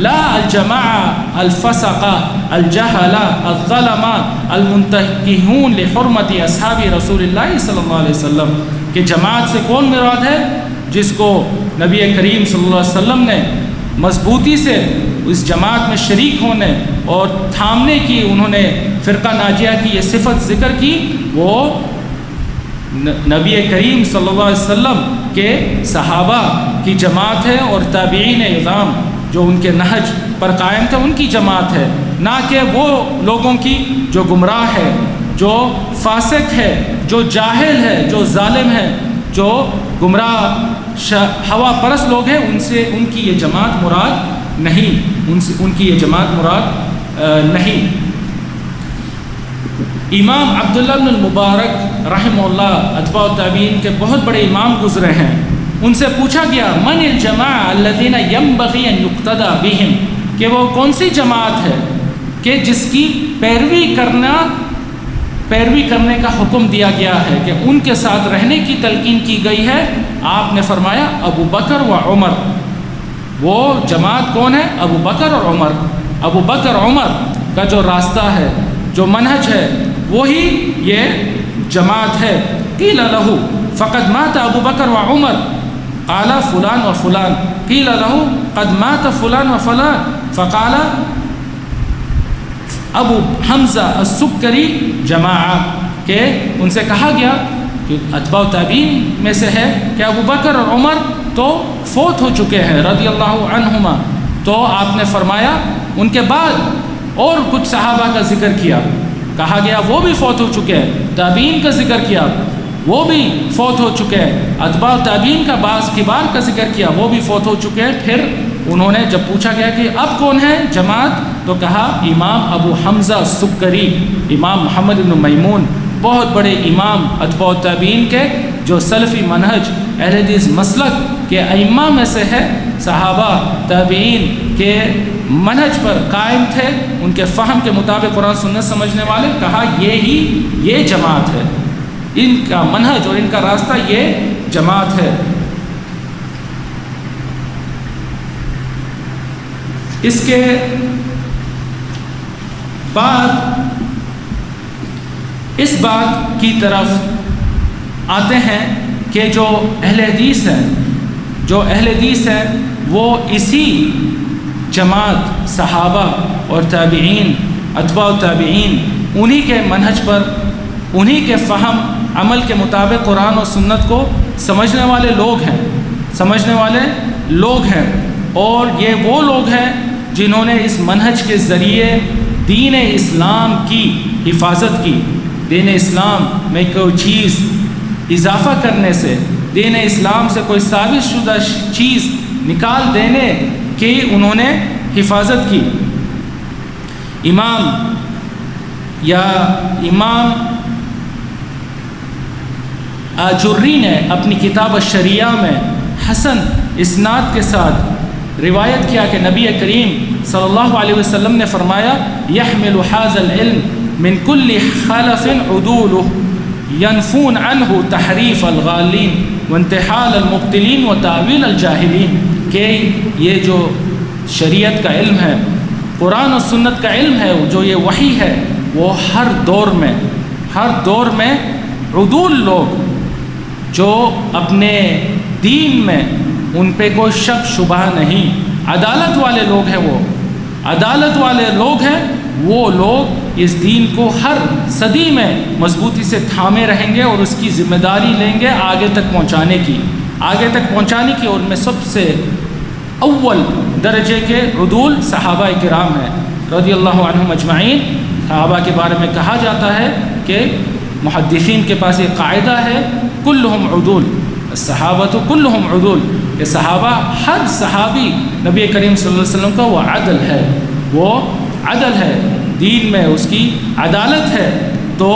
لا الجماعة الفسقة الجهلة الظلمة المنتهكون لحرمة اصحاب رسول اللہ صلی اللہ علیہ وسلم، کہ جماعت سے کون مراد ہے؟ جس کو نبی کریم صلی اللہ علیہ وسلم نے مضبوطی سے اس جماعت میں شریک ہونے اور تھامنے کی انہوں نے فرقہ ناجیہ کی یہ صفت ذکر کی، وہ نبی کریم صلی اللہ علیہ وسلم کے صحابہ کی جماعت ہے، اور تابعین اعظام جو ان کے نہج پر قائم تھے ان کی جماعت ہے، نہ کہ وہ لوگوں کی جو گمراہ ہے، جو فاسق ہے، جو جاہل ہے، جو ظالم ہے، جو گمراہ ہوا پرست لوگ ہیں، ان کی یہ جماعت مراد نہیں، ان کی یہ جماعت مراد نہیں۔ امام عبداللہ بن المبارک رحمہ اللہ اتباع التابعین کے بہت بڑے امام گزرے ہیں، ان سے پوچھا گیا من الجماعہ الذین ینبغی ان یقتدی بہم، کہ وہ کون سی جماعت ہے کہ جس کی پیروی کرنے کا حکم دیا گیا ہے، کہ ان کے ساتھ رہنے کی تلقین کی گئی ہے۔ آپ نے فرمایا ابو بکر و عمر۔ وہ جماعت کون ہے؟ ابو بکر اور عمر۔ ابو بکر عمر کا جو راستہ ہے، جو منہج ہے، وہی یہ جماعت ہے۔ قیل لہ فقد مات ابو بکر و عمر، قال فلان و فلان، قیل لہ قد مات فلان و فلان، فقال ابو حمزہ السکری جماعہ، کہ ان سے کہا گیا کہ اتباع تابعین میں سے ہے کہ ابو بکر اور عمر تو فوت ہو چکے ہیں رضی اللہ عنہما، تو آپ نے فرمایا ان کے بعد اور کچھ صحابہ کا ذکر کیا، کہا گیا وہ بھی فوت ہو چکے ہیں. تابعین کا ذکر کیا، وہ بھی فوت ہو چکے ہیں. اتباع تابعین کا بعض کبار کا ذکر کیا، وہ بھی فوت ہو چکے ہیں. پھر انہوں نے جب پوچھا گیا کہ اب کون ہے جماعت، تو کہا امام ابو حمزہ سکری، امام محمد بن میمون، بہت بڑے امام اتباع تابعین کے، جو سلفی منہج اہل حدیث مسلک کے ائمہ میں سے ہے. صحابہ تابعین کے منہج پر قائم تھے، ان کے فہم کے مطابق قرآن سنت سمجھنے والے. کہا یہ جماعت ہے، ان کا منہج اور ان کا راستہ یہ جماعت ہے. اس کے بعد اس بات کی طرف آتے ہیں کہ جو اہل حدیث ہیں وہ اسی جماعت صحابہ اور تابعین، اتباع تابعین، انہی کے منہج پر، انہی کے فہم عمل کے مطابق قرآن و سنت کو سمجھنے والے لوگ ہیں. اور یہ وہ لوگ ہیں جنہوں نے اس منہج کے ذریعے دین اسلام کی حفاظت کی. دین اسلام میں کوئی چیز اضافہ کرنے سے، دین اسلام سے کوئی ثابت شدہ چیز نکال دینے کی انہوں نے حفاظت کی. امام آجری نے اپنی کتاب الشریعہ میں حسن اسناد کے ساتھ روایت کیا کہ نبی کریم صلی اللہ علیہ وسلم نے فرمایا يحمل هذا العلم من كل خلف عدوله ينفون عنه تحریف الغالین وانتحال المبتلین وتاویل الجاہلین. کہ یہ جو شریعت کا علم ہے، قرآن و سنت کا علم ہے، جو یہ وحی ہے، وہ ہر دور میں عدول لوگ جو اپنے دین میں ان پہ کوئی شک شبہ نہیں، عدالت والے لوگ ہیں، وہ لوگ اس دین کو ہر صدی میں مضبوطی سے تھامے رہیں گے اور اس کی ذمہ داری لیں گے آگے تک پہنچانے کی. اور ان میں سب سے اول درجے کے عدول صحابہ کرام ہیں رضی اللہ عنہم اجمعین. صحابہ کے بارے میں کہا جاتا ہے کہ محدثین کے پاس ایک قاعدہ ہے کلہم عدول، الصحابۃ کلہم عدول، کہ صحابہ، ہر صحابی نبی کریم صلی اللہ علیہ وسلم کا وہ عدل ہے، دین میں اس کی عدالت ہے. تو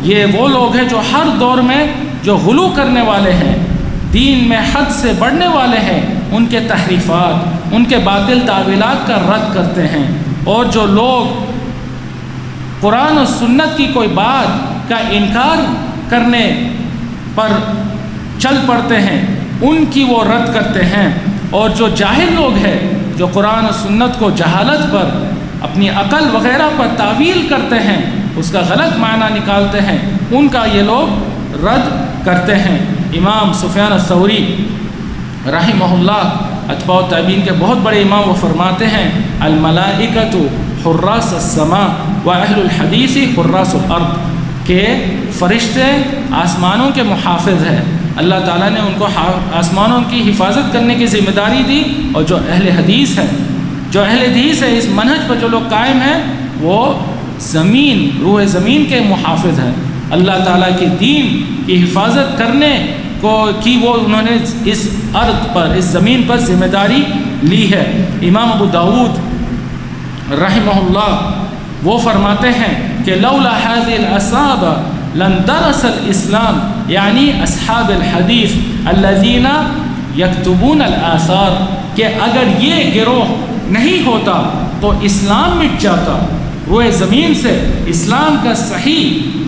یہ وہ لوگ ہیں جو ہر دور میں جو غلو کرنے والے ہیں، دین میں حد سے بڑھنے والے ہیں، ان کے تحریفات، ان کے باطل تعویلات کا رد کرتے ہیں. اور جو لوگ قرآن و سنت کی کوئی بات کا انکار کرنے پر چل پڑتے ہیں، ان کی وہ رد کرتے ہیں. اور جو جاہل لوگ ہیں، جو قرآن و سنت کو جہالت پر، اپنی عقل وغیرہ پر تعویل کرتے ہیں، اس کا غلط معنی نکالتے ہیں، ان کا یہ لوگ رد کرتے ہیں. امام سفیان الثوری رحمہ اللہ، اتباع تابعین کے بہت بڑے امام، وہ فرماتے ہیں الملائکۃ حراس السماء واہل الحدیث حراس الارض، کہ فرشتے آسمانوں کے محافظ ہیں. اللہ تعالیٰ نے ان کو آسمانوں کی حفاظت کرنے کی ذمہ داری دی. اور جو اہل حدیث ہے اس منہج پر جو لوگ قائم ہیں، وہ روح زمین کے محافظ ہیں. اللہ تعالیٰ کے دین کی حفاظت کرنے کی وہ انہوں نے اس ارض پر، اس زمین پر ذمہ داری لی ہے. امام ابو داؤد رحمہ اللہ وہ فرماتے ہیں کہ لولا هذه الاصحاب لن درس الاسلام، یعنی اصحاب الحدیث الذین یکتبون الآثار، کہ اگر یہ گروہ نہیں ہوتا تو اسلام مٹ جاتا، روئے زمین سے اسلام کا صحیح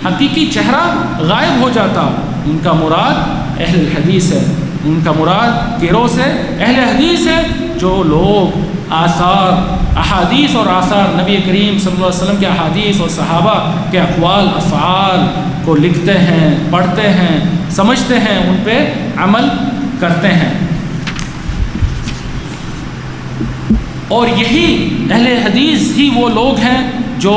حقیقی چہرہ غائب ہو جاتا. ان کا مراد اہل الحدیث ہے، ان کا مراد گروہ سے اہل حدیث ہے، جو لوگ احادیث اور آثار، نبی کریم صلی اللہ علیہ وسلم کے احادیث اور صحابہ کے اقوال افعال کو لکھتے ہیں، پڑھتے ہیں، سمجھتے ہیں، ان پہ عمل کرتے ہیں. اور یہی اہل حدیث ہی وہ لوگ ہیں جو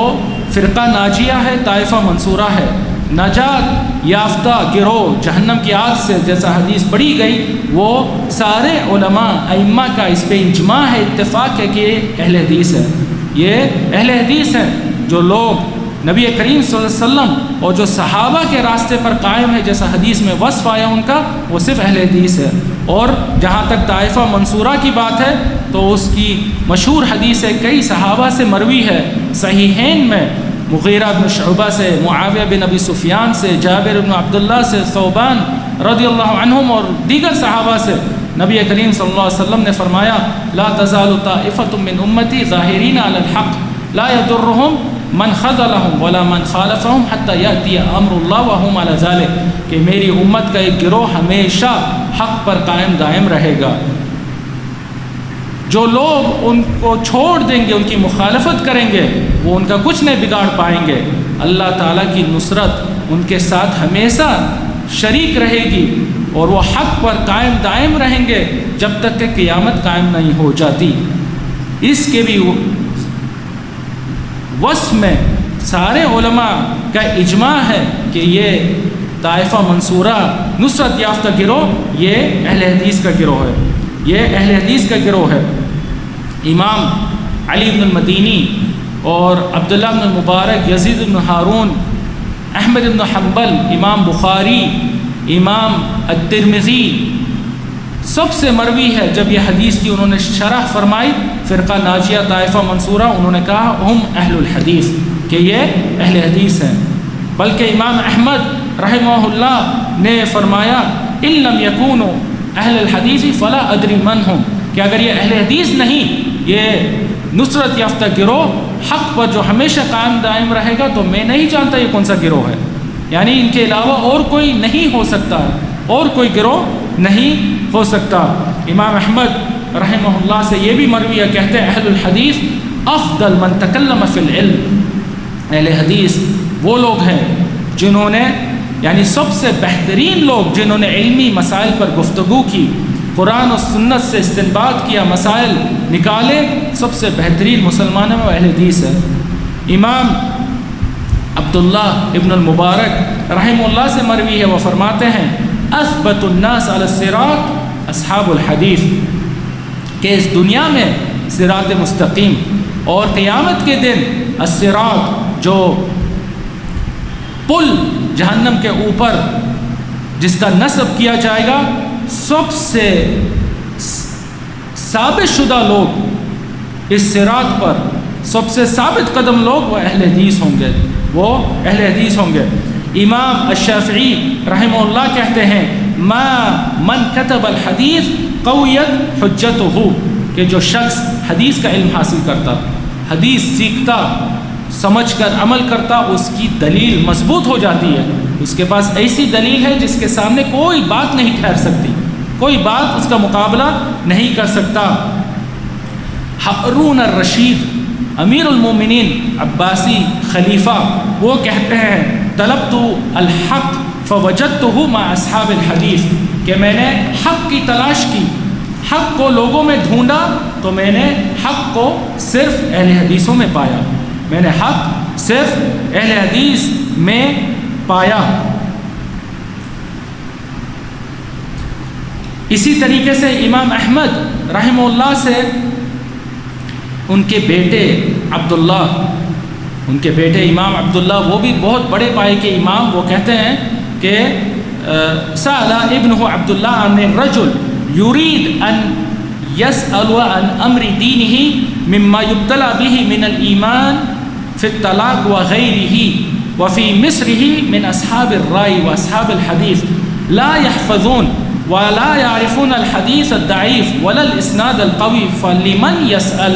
فرقہ ناجیہ ہے، طائفہ منصورہ ہے، نجات یافتہ گروہ جہنم کی آگ سے، جیسا حدیث پڑھی گئی. وہ سارے علماء ائمہ کا اس پہ اجماع ہے، اتفاق ہے کہ یہ اہل حدیث ہے. یہ اہل حدیث ہیں جو لوگ نبی کریم صلی اللہ علیہ وسلم اور جو صحابہ کے راستے پر قائم ہے، جیسا حدیث میں وصف آیا ان کا، وہ صرف اہل حدیث ہے۔ اور جہاں تک طائفہ منصورہ کی بات ہے تو اس کی مشہور حدیث ہے، کئی صحابہ سے مروی ہے، صحیحین میں مغیرہ بن شعبہ سے، معاویہ بن ابی سفیان سے، جابر بن عبداللہ سے، ثوبان رضی اللہ عنہم اور دیگر صحابہ سے نبی کریم صلی اللہ علیہ وسلم نے فرمایا، لا تزال طائفة من امتی ظاہرین علی الحق لا يضرهم من خذلهم ولا من خالفهم حتى یأتی امر اللہ وهم علی ذلک، کہ میری امت کا ایک گروہ ہمیشہ حق پر قائم دائم رہے گا، جو لوگ ان کو چھوڑ دیں گے، ان کی مخالفت کریں گے، وہ ان کا کچھ نہیں بگاڑ پائیں گے۔ اللہ تعالیٰ کی نصرت ان کے ساتھ ہمیشہ شریک رہے گی اور وہ حق پر قائم دائم رہیں گے جب تک کہ قیامت قائم نہیں ہو جاتی۔ اس کے بھی وصف میں سارے علماء کا اجماع ہے کہ یہ طائفہ منصورہ نصرت یافتہ گروہ یہ اہل حدیث کا گروہ ہے، یہ اہل حدیث کا گروہ ہے۔ امام علی بن المدینی اور عبداللہ بن المبارک، یزید بن ہارون، احمد بن حنبل، امام بخاری، امام الترمذی، سب سے مروی ہے جب یہ حدیث کی انہوں نے شرح فرمائی فرقہ ناجیہ طائفہ منصورہ، انہوں نے کہا ہم اہل الحدیث، کہ یہ اہل حدیث ہیں۔ بلکہ امام احمد رحمہ اللہ نے فرمایا ان لم یکونوا اہل الحدیث فلا ادری من ہم، کہ اگر یہ اہل حدیث نہیں، یہ نصرت یافتہ گروہ حق پر جو ہمیشہ قائم دائم رہے گا، تو میں نہیں جانتا یہ کون سا گروہ ہے، یعنی ان کے علاوہ اور کوئی نہیں ہو سکتا، اور کوئی گروہ نہیں ہو سکتا۔ امام احمد رحمہ اللہ سے یہ بھی مروی ہے، کہتے ہیں اہل الحدیث افضل من تکلم فی العلم، اہل حدیث وہ لوگ ہیں جنہوں نے، یعنی سب سے بہترین لوگ جنہوں نے علمی مسائل پر گفتگو کی، قرآن و سنت سے استنباط کیا، مسائل نکالے، سب سے بہترین مسلمانوں میں اہل حدیث ہے۔ امام عبداللہ ابن المبارک رحمہ اللہ سے مروی ہے، وہ فرماتے ہیں اثبت الناس علی الصراط اصحاب الحدیث، کہ اس دنیا میں صراط مستقیم اور قیامت کے دن الصراط، جو پل جہنم کے اوپر جس کا نصب کیا جائے گا، سب سے ثابت شدہ لوگ اس صراط پر، سب سے ثابت قدم لوگ وہ اہل حدیث ہوں گے، وہ اہل حدیث ہوں گے۔ امام الشافعی رحمہ اللہ کہتے ہیں ما من کتب الحدیث قویت حجتہ، کہ جو شخص حدیث کا علم حاصل کرتا، حدیث سیکھتا، سمجھ کر عمل کرتا، اس کی دلیل مضبوط ہو جاتی ہے، اس کے پاس ایسی دلیل ہے جس کے سامنے کوئی بات نہیں ٹھہر سکتی، کوئی بات اس کا مقابلہ نہیں کر سکتا۔ ہارون الرشید امیر المومنین عباسی خلیفہ، وہ کہتے ہیں طلبت الحق فوجدتہ مع اصحاب الحدیث، کہ میں نے حق کی تلاش کی، حق کو لوگوں میں ڈھونڈا تو میں نے حق کو صرف اہل حدیثوں میں پایا، میں نے حق صرف اہل حدیث میں پایا۔ اسی طریقے سے امام احمد رحمہ اللہ سے ان کے بیٹے عبداللہ، ان کے بیٹے امام عبداللہ، وہ بھی بہت بڑے پائے کے امام، وہ کہتے ہیں کہ سأل ابنہ عبداللہ عن الرجل يريد أن يسأل عن أمر دينه مما يبتلى به من الإيمان في الطلاق وغيره وفي مصره من أصحاب الرأي وأصحاب الحديث لا يحفظون ولا يعرفون الحديث الضعيف ولا الإسناد القوي فلمن يسأل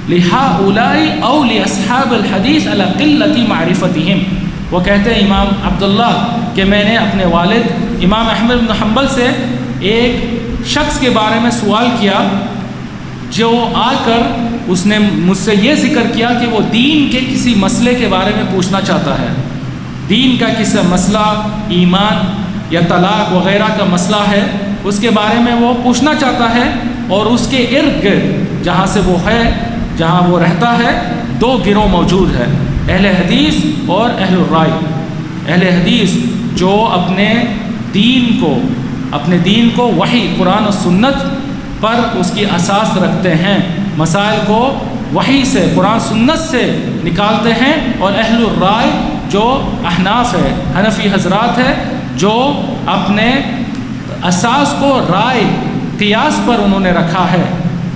لهؤلاء أو لأصحاب الحديث على قلة معرفتهم۔ وہ کہتے ہیں امام عبداللہ کہ میں نے اپنے والد امام احمد بن حنبل سے ایک شخص کے بارے میں سوال کیا، جو آ کر اس نے مجھ سے یہ ذکر کیا کہ وہ دین کے کسی مسئلے کے بارے میں پوچھنا چاہتا ہے، دین کا کسی مسئلہ، ایمان یا طلاق وغیرہ کا مسئلہ ہے، اس کے بارے میں وہ پوچھنا چاہتا ہے، اور اس کے ارد گرد جہاں سے وہ ہے، جہاں وہ رہتا ہے، دو گروہ موجود ہے، اہل حدیث اور اہل الرائے۔ اہل حدیث جو اپنے دین کو وحی قرآن و سنت پر اس کی اساس رکھتے ہیں، مسائل کو وحی سے قرآن سنت سے نکالتے ہیں، اور اہل الرائے جو احناف ہے، حنفی حضرات ہے، جو اپنے اساس کو رائے قیاس پر انہوں نے رکھا ہے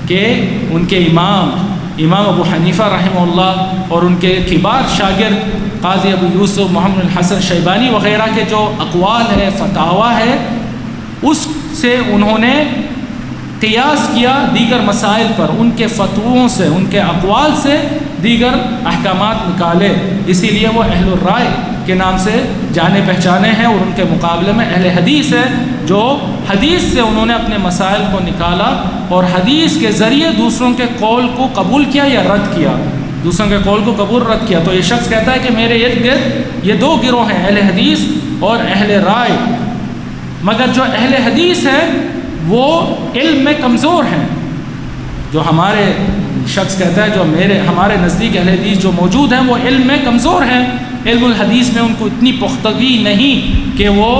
کہ ان کے امام ابو حنیفہ رحمہ اللہ اور ان کے کبار شاگرد قاضی ابو یوسف محمد الحسن شیبانی وغیرہ کے جو اقوال ہے، فتاویٰ ہے، اس سے انہوں نے قیاس کیا دیگر مسائل پر، ان کے فتووں سے، ان کے اقوال سے دیگر احکامات نکالے، اسی لیے وہ اہل الرائے کے نام سے جانے پہچانے ہیں، اور ان کے مقابلے میں اہل حدیث ہے جو حدیث سے انہوں نے اپنے مسائل کو نکالا اور حدیث کے ذریعے دوسروں کے قول کو قبول کیا یا رد کیا، دوسروں کے قول کو قبول رد کیا۔ تو یہ شخص کہتا ہے کہ میرے ارد گرد یہ دو گروہ ہیں، اہل حدیث اور اہل رائے، مگر جو اہل حدیث ہے وہ علم میں کمزور ہیں۔ جو ہمارے شخص کہتا ہے جو ہمارے نزدیک اہل حدیث جو موجود ہیں وہ علم میں کمزور ہیں، علم الحدیث میں ان کو اتنی پختگی نہیں کہ وہ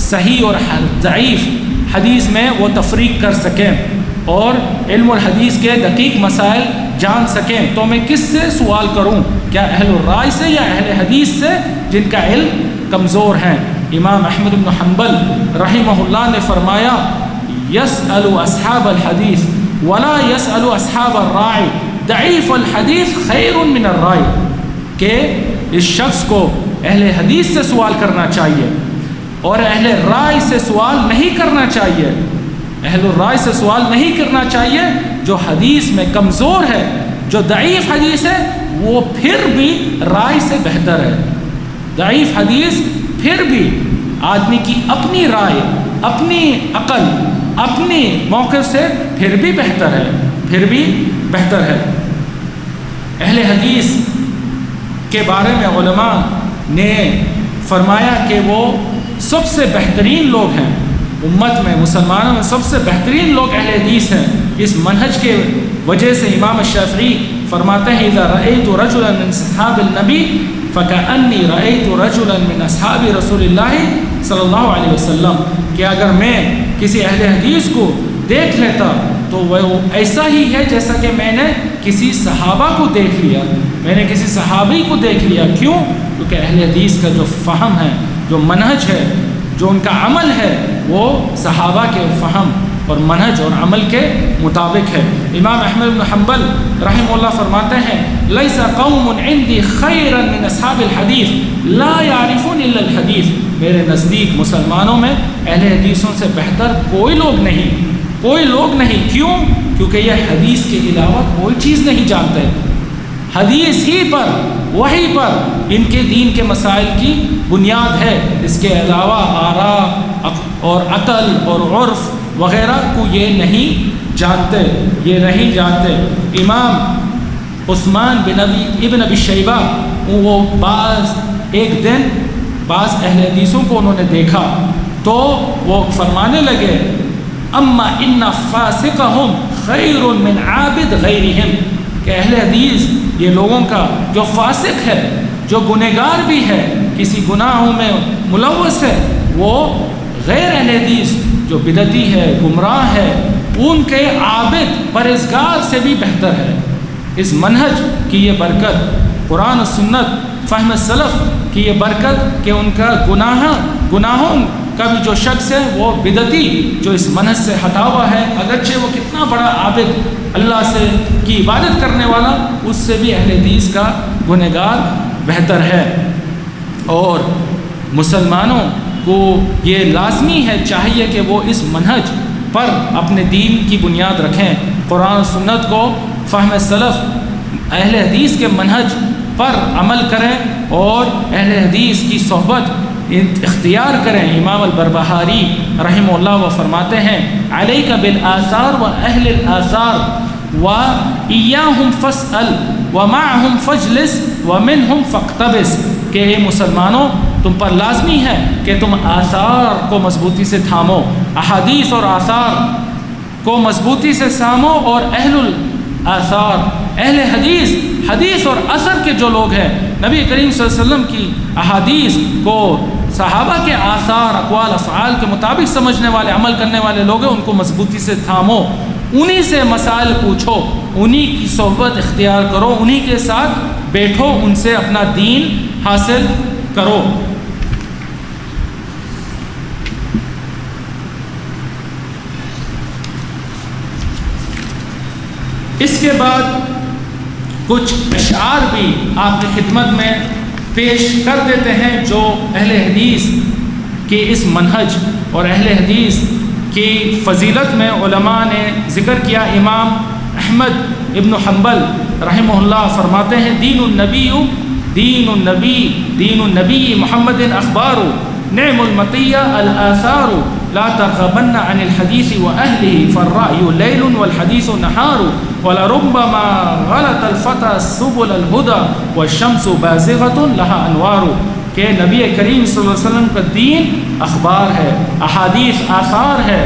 صحیح اور ضعیف حدیث میں وہ تفریق کر سکیں اور علم الحدیث کے دقیق مسائل جان سکیں۔ تو میں کس سے سوال کروں، کیا اہل الرائے سے یا اہل حدیث سے جن کا علم کمزور ہے؟ امام احمد بن حنبل رحمہ اللہ نے فرمایا یسأل اصحاب الحدیث ولا یسأل اصحاب الرائے، ضعیف الحدیث خیر من الرائے، کہ اس شخص کو اہل حدیث سے سوال کرنا چاہیے اور اہل رائے سے سوال نہیں کرنا چاہیے، اہل الرائے سے سوال نہیں کرنا چاہیے۔ جو حدیث میں کمزور ہے، جو ضعیف حدیث ہے، وہ پھر بھی رائے سے بہتر ہے۔ ضعیف حدیث پھر بھی آدمی کی اپنی رائے، اپنی عقل، اپنی موقف سے پھر بھی بہتر ہے، پھر بھی بہتر ہے۔ اہل حدیث کے بارے میں علماء نے فرمایا کہ وہ سب سے بہترین لوگ ہیں، امت میں مسلمانوں میں سب سے بہترین لوگ اہل حدیث ہیں۔ اس منہج کے وجہ سے امام الشافعی فرماتے ہیں اذا رأيت رجلا من اصحاب النبی فكأني رأيت رجلا من اصحاب رسول اللہ صلی اللہ علیہ وسلم، کہ اگر میں کسی اہل حدیث کو دیکھ لیتا تو وہ ایسا ہی ہے جیسا کہ میں نے کسی صحابہ کو دیکھ لیا، میں نے کسی صحابی کو دیکھ لیا۔ کیوں؟ کیونکہ اہل حدیث کا جو فہم ہے، جو منہج ہے، جو ان کا عمل ہے، وہ صحابہ کے فہم اور منہج اور عمل کے مطابق ہے۔ امام احمد بن حنبل رحمہ اللہ فرماتے ہیں لیس قوم عندی خیرا من اصحاب الحدیث لا یعرفون الا الحدیث، میرے نزدیک مسلمانوں میں اہل حدیثوں سے بہتر کوئی لوگ نہیں، کوئی لوگ نہیں۔ کیوں؟ کیونکہ یہ حدیث کے علاوہ کوئی چیز نہیں جانتے، حدیث ہی پر، وحی پر ان کے دین کے مسائل کی بنیاد ہے، اس کے علاوہ آراء اور عقل اور عرف وغیرہ کو یہ نہیں جانتے، یہ نہیں جانتے۔ امام عثمان ابن ابی شیبہ وہ ایک دن بعض اہل حدیثوں کو انہوں نے دیکھا تو وہ فرمانے لگے اما ان فاسقہم خیر من عابد غیرہم، کہ اہل حدیث یہ لوگوں کا جو فاسق ہے، جو گنہگار بھی ہے، کسی گناہوں میں ملوث ہے، وہ غیر اہل حدیث جو بدعتی ہے، گمراہ ہے، ان کے عابد پرہیزگار سے بھی بہتر ہے۔ اس منہج کی یہ برکت، قرآن و سنت، فہم سلف کی یہ برکت کہ ان کا گناہوں کا بھی جو شخص ہے وہ بدعتی جو اس منہج سے ہٹا ہوا ہے، اگرچہ وہ کتنا بڑا عابد اللہ سے کی عبادت کرنے والا، اس سے بھی اہل حدیث کا گنہگار بہتر ہے۔ اور مسلمانوں کو یہ لازمی ہے، چاہیے کہ وہ اس منہج پر اپنے دین کی بنیاد رکھیں، قرآن و سنت کو، فہم سلف، اہل حدیث کے منہج پر عمل کریں اور اہل حدیث کی صحبت اختیار کریں۔ امام البربہاری رحمہ اللہ وہ فرماتے ہیں علیک بالآثار و اہل الآثار و ایاہم فاسأل و معہم فاجلس و منہم فاقتبس، کہ اے مسلمانوں تم پر لازمی ہے کہ تم آثار کو مضبوطی سے تھامو، احادیث اور آثار کو مضبوطی سے تھامو، اور اہل الآثار، اہل حدیث اور اثر کے جو لوگ ہیں، نبی کریم صلی اللہ علیہ وسلم کی احادیث کو صحابہ کے آثار، اقوال، افعال کے مطابق سمجھنے والے، عمل کرنے والے لوگ ہیں، ان کو مضبوطی سے تھامو، انہی سے مسائل پوچھو، انہی کی صحبت اختیار کرو، انہی کے ساتھ بیٹھو، ان سے اپنا دین حاصل کرو۔ اس کے بعد کچھ اشعار بھی آپ کی خدمت میں پیش کر دیتے ہیں جو اہل حدیث کے اس منہج اور اہل حدیث کی فضیلت میں علماء نے ذکر کیا۔ امام احمد ابن حنبل رحمہ اللہ فرماتے ہیں دین النبی محمد اخبار نعم المطیہ الآثار لا ترغبن عن الحدیث وأهله فالرأي ليل والحديث نهار ولربما غلط الفتى سبل الهدى والشمس بازغة لها انوار، کہ نبی کریم صلی اللہ علیہ وسلم کا دین اخبار ہے، احادیث آثار ہے۔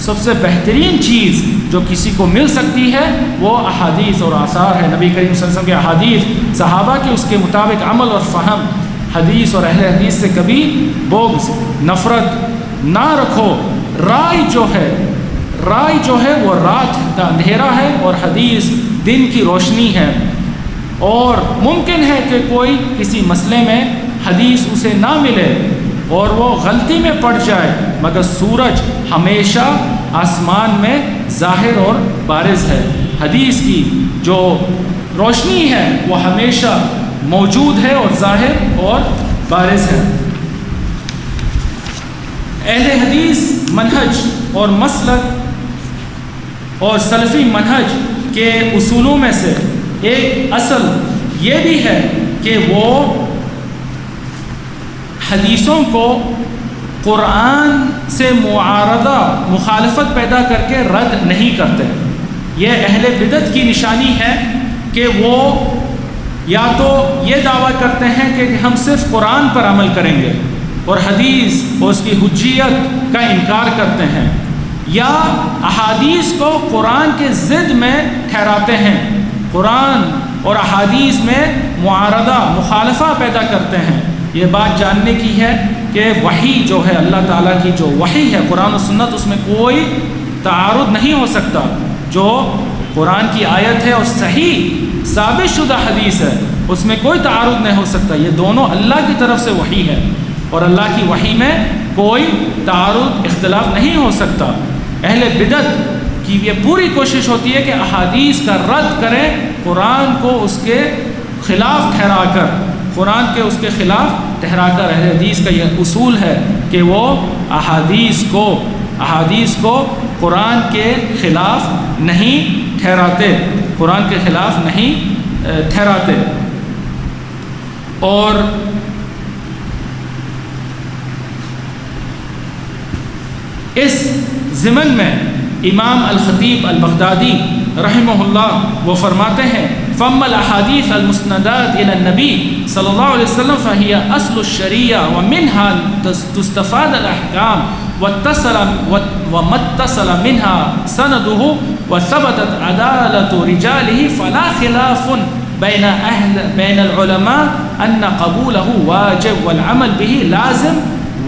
سب سے بہترین چیز جو کسی کو مل سکتی ہے وہ احادیث اور آثار ہے۔ نبی کریم صلی اللہ علیہ وسلم کے احادیث، صحابہ کے اس کے مطابق عمل اور فہم۔ حدیث اور اہل حدیث سے کبھی بغض نفرت نہ رکھو۔ رائے جو ہے وہ رات کا اندھیرا ہے اور حدیث دن کی روشنی ہے، اور ممکن ہے کہ کوئی کسی مسئلے میں حدیث اسے نہ ملے اور وہ غلطی میں پڑ جائے، مگر سورج ہمیشہ آسمان میں ظاہر اور بارز ہے۔ حدیث کی جو روشنی ہے وہ ہمیشہ موجود ہے اور ظاہر اور بارز ہے۔ اہل حدیث منہج اور مسلک اور سلفی منہج کے اصولوں میں سے ایک اصل یہ بھی ہے کہ وہ حدیثوں کو قرآن سے معارضہ مخالفت پیدا کر کے رد نہیں کرتے۔ یہ اہل بدعت کی نشانی ہے کہ وہ یا تو یہ دعویٰ کرتے ہیں کہ ہم صرف قرآن پر عمل کریں گے اور حدیث اور اس کی حجیت کا انکار کرتے ہیں، یا احادیث کو قرآن کے ضد میں ٹھہراتے ہیں، قرآن اور احادیث میں معارضہ مخالفہ پیدا کرتے ہیں۔ یہ بات جاننے کی ہے کہ وحی جو ہے اللہ تعالیٰ کی جو وحی ہے قرآن و سنت، اس میں کوئی تعارض نہیں ہو سکتا۔ جو قرآن کی آیت ہے اور صحیح ثابت شدہ حدیث ہے اس میں کوئی تعارض نہیں ہو سکتا۔ یہ دونوں اللہ کی طرف سے وحی ہے اور اللہ کی وحی میں کوئی تعارض اختلاف نہیں ہو سکتا۔ اہل بدعت کی یہ پوری کوشش ہوتی ہے کہ احادیث کا رد کریں، قرآن کو اس کے خلاف ٹھہرا کر اہل حدیث کا یہ اصول ہے کہ وہ احادیث کو قرآن کے خلاف نہیں ٹھہراتے، اور اس ضمن میں امام الخطیب البغدادی رحمہ اللہ وہ فرماتے ہیں فَأَمَّا الْأَحَادِيثُ الْمُسْنَدَاتُ إِلَى النَّبِيِّ صلی اللہ علیہ وسلم فَهِيَ أَصْلُ الشَّرِيعَةِ وَمِنْهَا تُسْتَفَادُ الْأَحْكَامُ وَمَتَّصَلَ مِنْهَا سَنَدُهُ وَثَبَتَتْ عَدَالَةُ رِجَالِهِ فَلَا خِلَافٌ بين العلماء أن قبوله واجب والعمل به لازم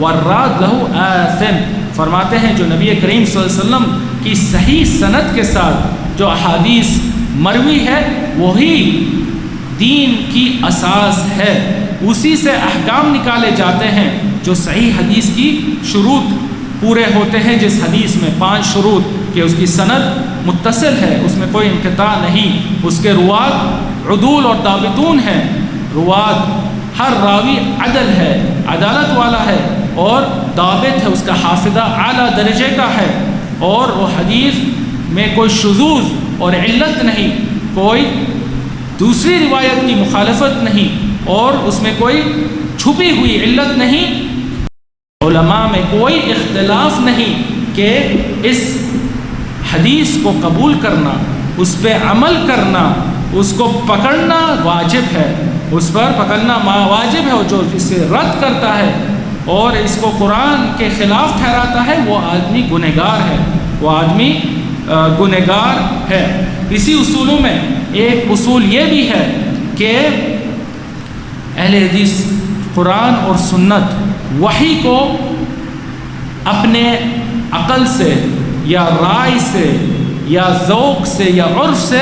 والراد له آثم۔ فرماتے ہیں جو نبی کریم صلی اللہ علیہ وسلم کی صحیح سند کے ساتھ جو احادیث مروی ہے وہی دین کی اساس ہے، اسی سے احکام نکالے جاتے ہیں۔ جو صحیح حدیث کی شروط پورے ہوتے ہیں، جس حدیث میں 5 شروط کہ اس کی سند متصل ہے، اس میں کوئی انقطاع نہیں، اس کے روات عدول اور ضابطون ہیں، روات ہر راوی عدل ہے، عدالت والا ہے اور ضابط ہے، اس کا حافظہ اعلیٰ درجے کا ہے، اور وہ حدیث میں کوئی شذوذ اور علت نہیں، کوئی دوسری روایت کی مخالفت نہیں، اور اس میں کوئی چھپی ہوئی علت نہیں۔ علماء میں کوئی اختلاف نہیں کہ اس حدیث کو قبول کرنا، اس پہ عمل کرنا، اس کو پکڑنا واجب ہے، اس پر پکڑنا واجب ہے، اور جو اسے رد کرتا ہے اور اس کو قرآن کے خلاف ٹھہراتا ہے وہ آدمی گنہگار ہے۔ اسی اصولوں میں ایک اصول یہ بھی ہے کہ اہل حدیث قرآن اور سنت وحی کو اپنے عقل سے یا رائے سے یا ذوق سے یا عرف سے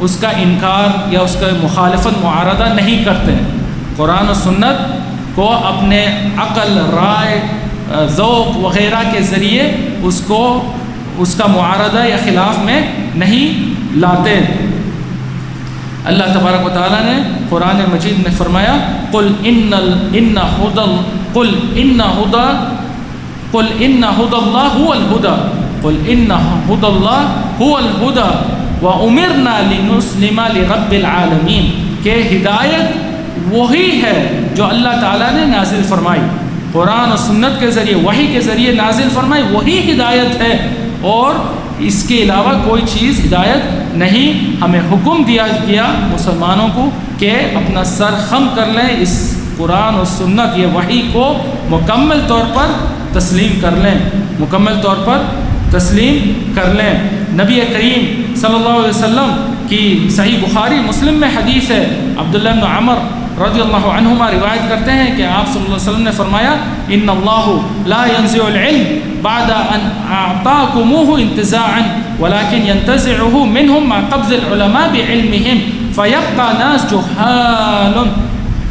اس کا انکار یا اس کا مخالفت معارضہ نہیں کرتے. قرآن و سنت کو اپنے عقل، رائے، ذوق وغیرہ کے ذریعے اس کا معارضہ یا خلاف میں نہیں لاتے. اللہ تبارک و تعالیٰ نے قرآن مجید میں فرمایا قل ان هدى الله هو الهدى قل ان هدى الله هو الهدى وامرنا لنسلم لرب العالمین کہ ہدایت وہی ہے جو اللہ تعالیٰ نے نازل فرمائی، قرآن و سنت کے ذریعے، وحی کے ذریعے نازل فرمائی، وہی ہدایت ہے اور اس کے علاوہ کوئی چیز ہدایت نہیں. ہمیں حکم دیا گیا مسلمانوں کو کہ اپنا سر خم کر لیں، اس قرآن و سنت یہ وحی کو مکمل طور پر تسلیم کر لیں، مکمل طور پر تسلیم کر لیں. نبی کریم صلی اللہ علیہ وسلم کی صحیح بخاری مسلم میں حدیث ہے، عبداللہ بن عمر رضی اللہ عنہما روایت کرتے ہیں کہ آپ صلی اللہ علیہ وسلم نے فرمایا ان اللہ لا ينزع العلم بعد ان اعطاكموه انتزاعا ولكن ينتزعه منهم مع قبض العلماء بعلمهم فيبقى ناس جهال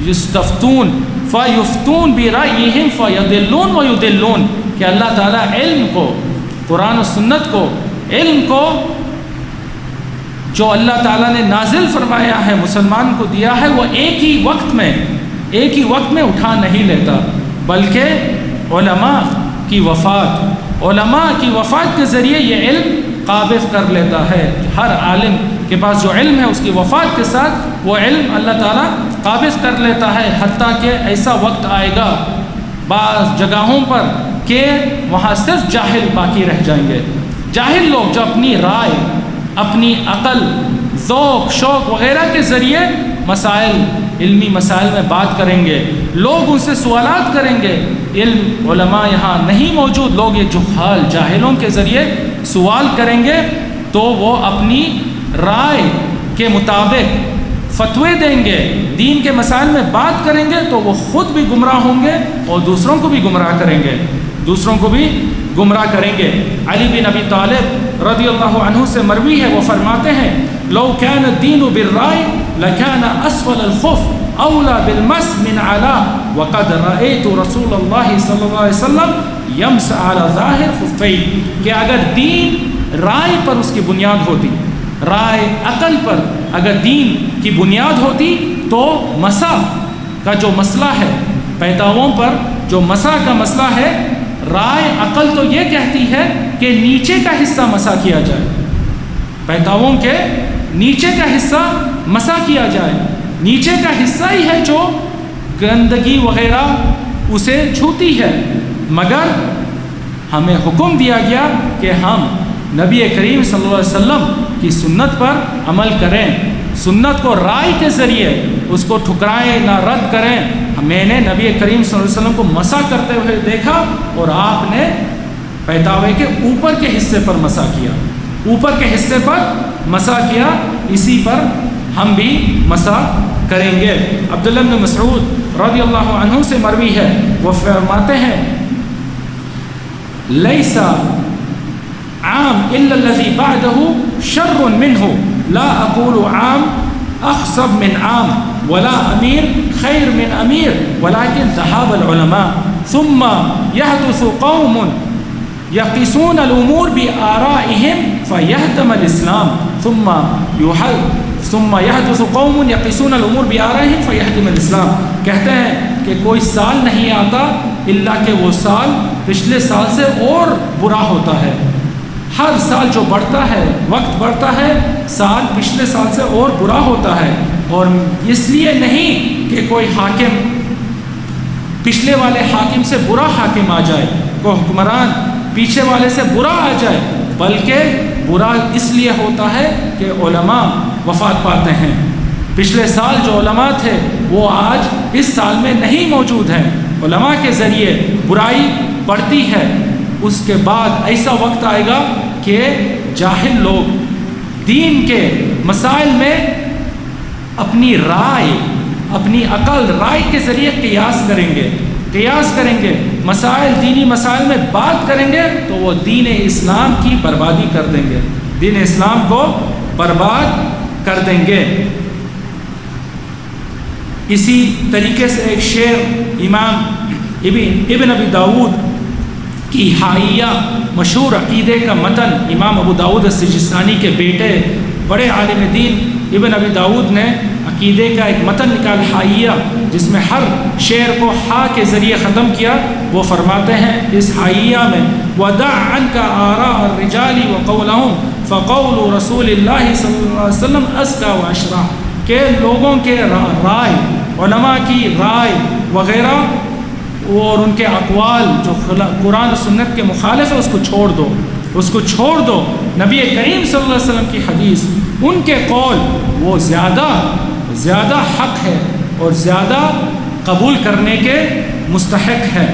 يستفتون فيفتون برأيهم فيضلون ويضلون. کہ اللہ تعالیٰ علم کو، قرآن و سنت کو، علم کو جو اللہ تعالیٰ نے نازل فرمایا ہے مسلمان کو دیا ہے، وہ ایک ہی وقت میں اٹھا نہیں لیتا، بلکہ علماء کی وفات کے ذریعے یہ علم قابض کر لیتا ہے. ہر عالم کے پاس جو علم ہے اس کی وفات کے ساتھ وہ علم اللہ تعالیٰ قابض کر لیتا ہے، حتیٰ کہ ایسا وقت آئے گا بعض جگہوں پر کہ وہاں صرف جاہل باقی رہ جائیں گے. جاہل لوگ جو اپنی رائے، اپنی عقل، ذوق، شوق وغیرہ کے ذریعے علمی مسائل میں بات کریں گے، لوگ ان سے سوالات کریں گے. علم علماء یہاں نہیں موجود، لوگ یہ جہال جاہلوں کے ذریعے سوال کریں گے تو وہ اپنی رائے کے مطابق فتوے دیں گے، دین کے مسائل میں بات کریں گے تو وہ خود بھی گمراہ ہوں گے اور دوسروں کو بھی گمراہ کریں گے. علی بن ابی طالب رضی اللہ عنہ سے مروی ہے، وہ فرماتے ہیں لو كان الدين بالرأي لكان اسفل الخف اولى بالمس من اعلى وقد رأيت رسول الله صلی اللہ علیہ وسلم يمسح على ظاهر خفيه. کہ اگر دین رائے پر اس کی بنیاد ہوتی، رائے عقل پر اگر دین کی بنیاد ہوتی تو مسح کا جو مسئلہ ہے، پیتاووں پر جو مسح کا مسئلہ ہے، رائے عقل تو یہ کہتی ہے کہ نیچے کا حصہ مسح کیا جائے، پیتاووں کے نیچے کا حصہ مسح کیا جائے. نیچے کا حصہ ہی ہے جو گندگی وغیرہ اسے چھوتی ہے، مگر ہمیں حکم دیا گیا کہ ہم نبی کریم صلی اللہ علیہ وسلم کی سنت پر عمل کریں، سنت کو رائے کے ذریعے اس کو ٹھکرائیں نہ رد کریں. میں نے نبی کریم صلی اللہ علیہ وسلم کو مسح کرتے ہوئے دیکھا اور آپ نے پیتاوے کے اوپر کے حصے پر مسح کیا، اوپر کے حصے پر مسح کیا، اسی پر ہم بھی مسح کریں گے. عبداللہ بن مسعود رضی اللہ عنہ سے مروی ہے، وہ فرماتے ہیں لیس عام الا الذي بعده شر منه لا اقول عام اخصب من عام ولا امیر خیر من امیر ولكن ذهاب العلماء ثم يحدث قوم يقيسون الامور بآرائهم فيهدم الاسلام ثم يحدث قوم يقيسون الامور بآرائهم فيهدم الاسلام. کہتے ہیں کہ کوئی سال نہیں آتا الا کہ وہ سال پچھلے سال سے اور برا ہوتا ہے. ہر سال جو بڑھتا ہے، وقت بڑھتا ہے، سال پچھلے سال سے اور برا ہوتا ہے. اور اس لیے نہیں کہ کوئی حاکم پچھلے والے حاکم سے برا حاکم آ جائے، کوئی حکمران پیچھے والے سے برا آ جائے، بلکہ برا اس لیے ہوتا ہے کہ علماء وفات پاتے ہیں. پچھلے سال جو علماء تھے وہ آج اس سال میں نہیں موجود ہیں. علماء کے ذریعے برائی بڑھتی ہے. اس کے بعد ایسا وقت آئے گا کہ جاہل لوگ دین کے مسائل میں اپنی رائے، اپنی عقل، رائے کے ذریعے قیاس کریں گے مسائل دینی مسائل میں بات کریں گے تو وہ دین اسلام کی بربادی کر دیں گے، دین اسلام کو برباد کر دیں گے۔ اسی طریقے سے ایک شعر امام ابن ابی داود کی حائیہ مشہور عقیدے کا متن امام ابو داود السجستانی کے بیٹے بڑے عالم دین ابن ابی داود نے عقیدے کا ایک متن نکال حائیہ، جس میں ہر شعر کو ہا کے ذریعے ختم کیا۔ وہ فرماتے ہیں اس حائیہ میں وَدَعْ عَنْكَ آرَاءَ الرِّجَالِ وَقَوْلَهُمْ فَقَوْلُ رَسُولِ اللَّهِ صلی اللہ علیہ وسلم أَزْكَىٰ وَأَشْرَحُ، کہ لوگوں کے رائے، علماء کی رائے وغیرہ اور ان کے اقوال جو قرآن و سنت کے مخالف ہے اس کو چھوڑ دو، اس کو چھوڑ دو۔ نبی کریم صلی اللہ علیہ وسلم کی حدیث، ان کے قول وہ زیادہ حق ہے اور زیادہ قبول کرنے کے مستحق ہے۔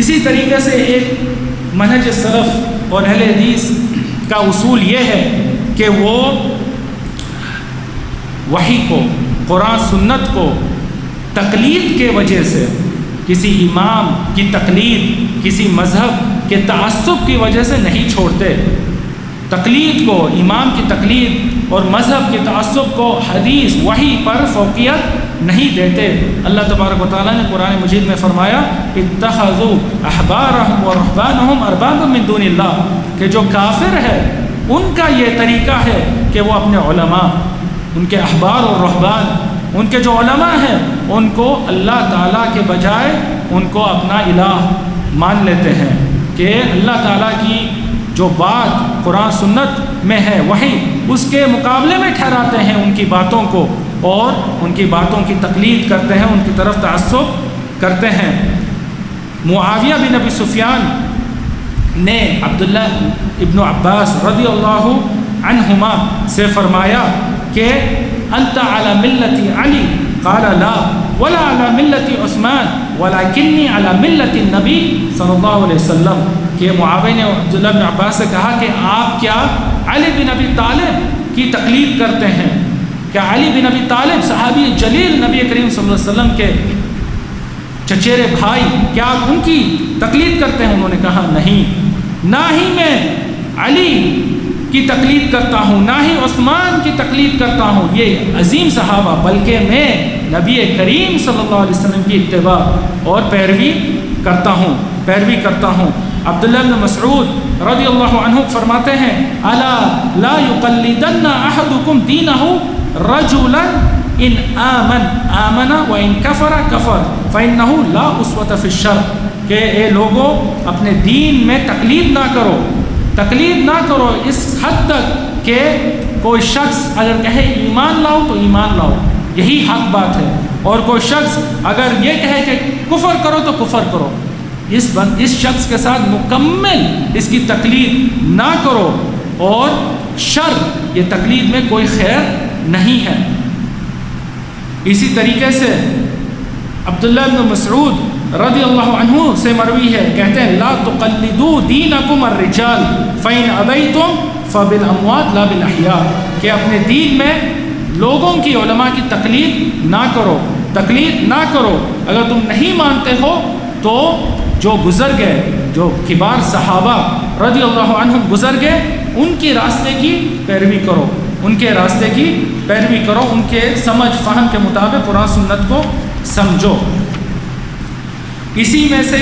اسی طریقے سے ایک منہج سلف اور اہل حدیث کا اصول یہ ہے کہ وہ وحی کو، قرآن سنت کو تقلید کے وجہ سے، کسی امام کی تقلید، کسی مذہب کے تعصب کی وجہ سے نہیں چھوڑتے۔ تقلید کو، امام کی تقلید اور مذہب کے تعصب کو حدیث وحی پر فوقیت نہیں دیتے۔ اللہ تبارک و تعالیٰ نے قرآن مجید میں فرمایا اتخذوا احبارهم ورهبانهم اربابا من دون اللہ، کہ جو کافر ہے ان کا یہ طریقہ ہے کہ وہ اپنے علماء، ان کے احبار اور رہبان، ان کے جو علماء ہیں ان کو اللہ تعالیٰ کے بجائے ان کو اپنا الہ مان لیتے ہیں، کہ اللہ تعالیٰ کی جو بات قرآن سنت میں ہے وحی، اس کے مقابلے میں ٹھہراتے ہیں ان کی باتوں کو اور ان کی باتوں کی تقلید کرتے ہیں، ان کی طرف تعصب کرتے ہیں۔ معاویہ بن ابی سفیان نے عبداللہ ابن عباس رضی اللہ عنہما سے فرمایا کہ انت علی ملت علی قال لا ولا علی ملت عثمان ولکنی علی ملت النبی صلی اللہ علیہ وسلم، کہ معاویہ نے عبداللہ بن عباس سے کہا کہ آپ کیا علی بن ابی طالب کی تقلید کرتے ہیں؟ کیا علی بن ابی طالب صحابی جلیل نبی کریم صلی اللہ علیہ وسلم کے چچیرے بھائی، کیا آپ ان کی تقلید کرتے ہیں؟ انہوں نے کہا نہیں، نہ ہی میں علی کی تقلید کرتا ہوں، نہ ہی عثمان کی تقلید کرتا ہوں، یہ عظیم صحابہ، بلکہ میں نبی کریم صلی اللہ علیہ وسلم کی اتباع اور پیروی کرتا ہوں۔ عبداللہ بن مسعود رضی اللہ عنہ فرماتے ہیں الا لا یقلدن احدکم دینہ رجلا ان آمن وان کفر کفر فانہ لا اسوۃ فی الشر، کہ اے لوگوں اپنے دین میں تقلید نہ کرو اس حد تک کہ کوئی شخص اگر کہے ایمان لاؤ تو ایمان لاؤ، یہی حق بات ہے، اور کوئی شخص اگر یہ کہے کہ کفر کرو تو کفر کرو، اس شخص کے ساتھ مکمل اس کی تقلید نہ کرو، اور شر، یہ تقلید میں کوئی خیر نہیں ہے۔ اسی طریقے سے عبداللہ بن مسعود رضی اللہ عنہ سے مروی ہے، کہتے ہیں لا تقلدوا دینکم الرجال فإن ابیتم فبالاموات لا بالاحیاء، کہ اپنے دین میں لوگوں کی، علماء کی تقلید نہ کرو، اگر تم نہیں مانتے ہو تو جو گزر گئے، جو کبار صحابہ رضی اللہ عنہم گزر گئے، ان کے راستے کی پیروی کرو، ان کے سمجھ فہم کے مطابق قرآن سنت کو سمجھو۔ اسی میں سے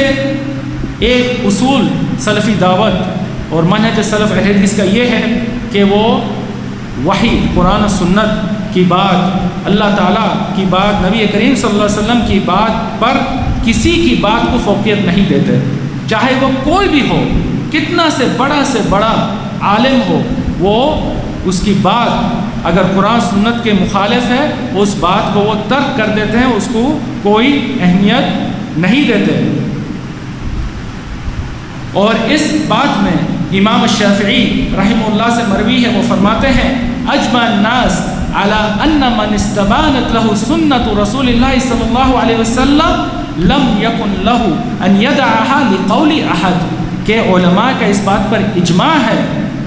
ایک اصول سلفی دعوت اور منہج سلف اہل حدیث کا یہ ہے کہ وہ وحی، قرآن و سنت کی بات، اللہ تعالیٰ کی بات، نبی کریم صلی اللہ علیہ وسلم کی بات پر کسی کی بات کو فوقیت نہیں دیتے، چاہے وہ کوئی بھی ہو، کتنا سے بڑا عالم ہو، وہ اس کی بات اگر قرآن سنت کے مخالف ہے اس بات کو وہ ترک کر دیتے ہیں، اس کو کوئی اہمیت نہیں دیتے۔ اور اس بات میں امام الشافعی رحمہ اللہ سے مروی ہے، وہ فرماتے ہیں اجمع الناس على ان من استبانت له سنت رسول اللہ صلی اللہ علیہ وسلم لم یکن له ان یدعها لقول احد، کہ علماء کا اس بات پر اجماع ہے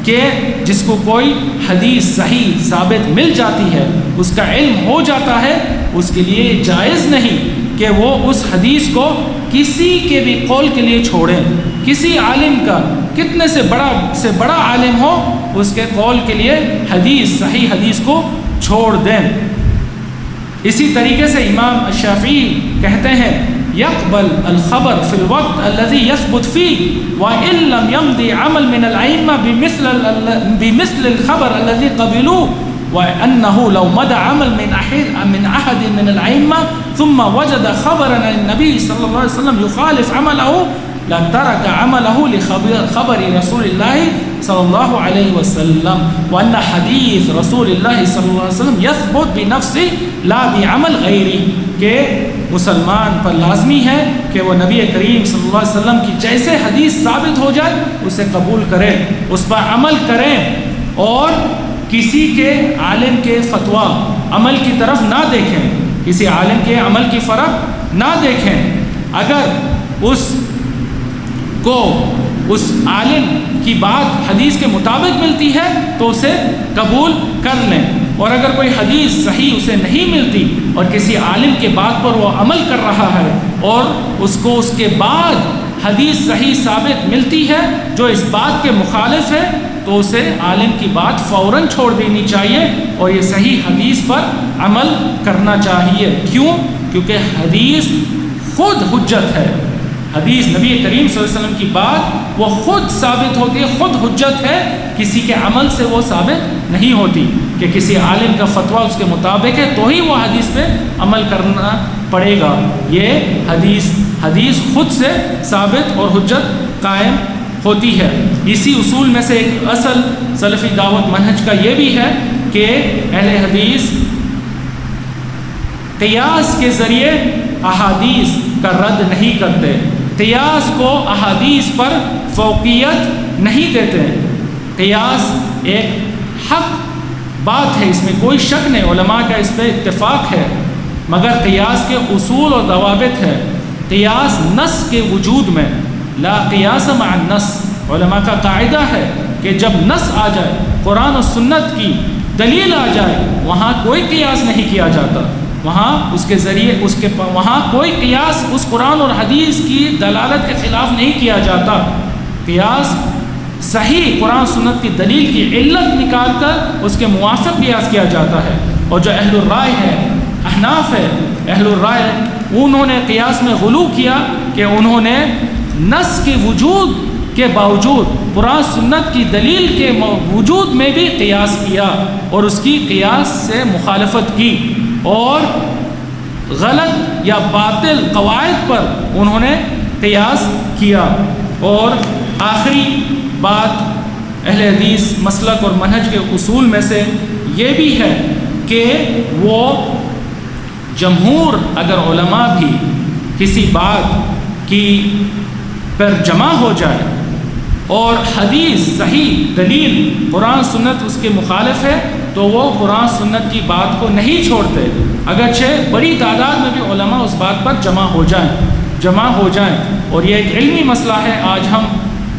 کہ جس کو کوئی حدیث صحیح ثابت مل جاتی ہے، اس کا علم ہو جاتا ہے، اس کے لیے جائز نہیں کہ وہ اس حدیث کو کسی کے بھی قول کے لیے چھوڑیں. کسی عالم کا کتنے سے بڑا عالم ہو اس کے قول کے لیے حدیث صحیح حدیث کو چھوڑ دیں. اسی طریقے سے امام الشافعی کہتے ہیں يقبل الخبر في الوقت الذي يثبت فيه وإن لم يمضي عمل من الأئمة بمثل الخبر الذي قبلوه وأنه لو مضى عمل من أحد من الأئمة ثم وجد خبرا عن النبي صلى الله عليه وسلم يخالف عمله لترك عمله لخبر رسول الله صلی اللہ علیہ وسلم وأن حدیث رسول اللہ صلی اللہ علیہ وسلم يثبت بنفسه لا بعمل غیری، کہ مسلمان پر لازمی ہے کہ وہ نبی کریم صلی اللہ علیہ وسلم کی جیسے حدیث ثابت ہو جائے اسے قبول کرے، اس پر عمل کریں اور کسی کے عالم کے فتویٰ عمل کی طرف نہ دیکھیں، کسی عالم کے عمل کی فرق نہ دیکھیں. اگر اس عالم کی بات حدیث کے مطابق ملتی ہے تو اسے قبول کر لیں، اور اگر کوئی حدیث صحیح اسے نہیں ملتی اور کسی عالم کے بات پر وہ عمل کر رہا ہے اور اس کو اس کے بعد حدیث صحیح ثابت ملتی ہے جو اس بات کے مخالف ہے تو اسے عالم کی بات فوراً چھوڑ دینی چاہیے اور یہ صحیح حدیث پر عمل کرنا چاہیے. کیوں؟ کیونکہ حدیث خود حجت ہے. حدیث نبی کریم صلی اللہ علیہ وسلم کی بات وہ خود ثابت ہوتی ہے، خود حجت ہے، کسی کے عمل سے وہ ثابت نہیں ہوتی کہ کسی عالم کا فتویٰ اس کے مطابق ہے تو ہی وہ حدیث پہ عمل کرنا پڑے گا. یہ حدیث خود سے ثابت اور حجت قائم ہوتی ہے. اسی اصول میں سے ایک اصل سلفی دعوت منہج کا یہ بھی ہے کہ اہل حدیث قیاس کے ذریعے احادیث کا رد نہیں کرتے، قیاس کو احادیث پر فوقیت نہیں دیتے. قیاس ایک حق بات ہے، اس میں کوئی شک نہیں، علماء کا اس پہ اتفاق ہے، مگر قیاس کے اصول اور ضوابط ہے. قیاس نص کے وجود میں لا قیاس مع النص، علماء کا قاعدہ ہے کہ جب نص آ جائے، قرآن و سنت کی دلیل آ جائے، وہاں کوئی قیاس نہیں کیا جاتا، وہاں اس کے ذریعے وہاں کوئی قیاس اس قرآن اور حدیث کی دلالت کے خلاف نہیں کیا جاتا. قیاس صحیح قرآن سنت کی دلیل کی علت نکال کر اس کے موافق قیاس کیا جاتا ہے. اور جو اہل الرائے ہے، احناف ہے، اہل الرائے انہوں نے قیاس میں غلو کیا کہ انہوں نے نص کے وجود کے باوجود قرآن سنت کی دلیل کے وجود میں بھی قیاس کیا اور اس کی قیاس سے مخالفت کی اور غلط یا باطل قواعد پر انہوں نے قیاس کیا. اور آخری بات اہل حدیث مسلک اور منہج کے اصول میں سے یہ بھی ہے کہ وہ جمہور اگر علماء بھی کسی بات کی پر جمع ہو جائے اور حدیث صحیح دلیل قرآن سنت اس کے مخالف ہے تو وہ قرآن سنت کی بات کو نہیں چھوڑتے، اگرچہ بڑی تعداد میں بھی علماء اس بات پر جمع ہو جائیں. اور یہ ایک علمی مسئلہ ہے. آج ہم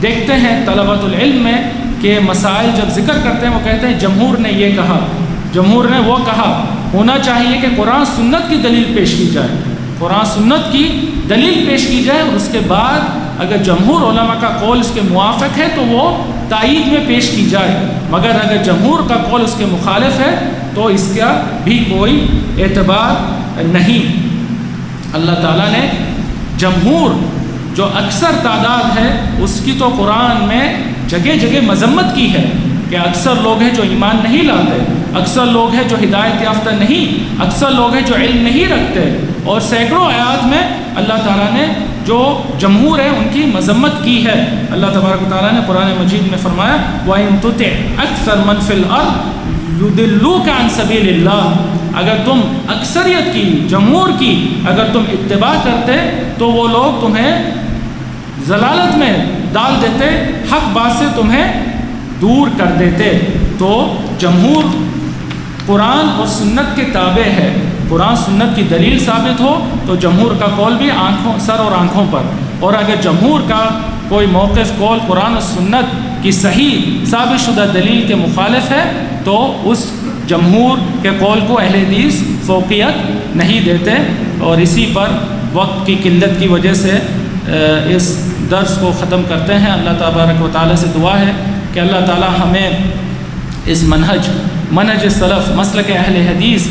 دیکھتے ہیں طلبۃ العلم میں کہ مسائل جب ذکر کرتے ہیں وہ کہتے ہیں جمہور نے یہ کہا، جمہور نے وہ کہا. ہونا چاہیے کہ قرآن سنت کی دلیل پیش کی جائے، قرآن سنت کی دلیل پیش کی جائے اور اس کے بعد اگر جمہور علماء کا قول اس کے موافق ہے تو وہ تائید میں پیش کی جائے، مگر اگر جمہور کا قول اس کے مخالف ہے تو اس کا بھی کوئی اعتبار نہیں. اللہ تعالیٰ نے جمہور جو اکثر تعداد ہے اس کی تو قرآن میں جگہ جگہ مذمت کی ہے کہ اکثر لوگ ہیں جو ایمان نہیں لاتے، اکثر لوگ ہیں جو ہدایت یافتہ نہیں، اکثر لوگ ہیں جو علم نہیں رکھتے، اور سینکڑوں آیات میں اللہ تعالیٰ نے جو جمہور ہے ان کی مذمت کی ہے. اللہ تبارک و تعالیٰ نے قرآن مجید میں فرمایا وَإِن تُطِعْ أَكْثَرَ مَنْ فِي الْأَرْضِ يُضِلُّوكَ عَنْ سَبِيلِ اللَّهِ، اگر تم اکثریت کی، جمہور کی اگر تم اتباع کرتے تو وہ لوگ تمہیں ضلالت میں ڈال دیتے، حق بات سے تمہیں دور کر دیتے. تو جمہور قرآن اور سنت کے تابع ہے. قرآن سنت کی دلیل ثابت ہو تو جمہور کا قول بھی سر اور آنکھوں پر، اور اگر جمہور کا کوئی موقف قول قرآن و سنت کی صحیح ثابت شدہ دلیل کے مخالف ہے تو اس جمہور کے قول کو اہل حدیث فوقیت نہیں دیتے، اور اسی پر وقت کی قلت کی وجہ سے اس درس کو ختم کرتے ہیں۔ اللہ تبارک و تعالیٰ سے دعا ہے کہ اللہ تعالیٰ ہمیں اس منہج سلف مسلک اہل حدیث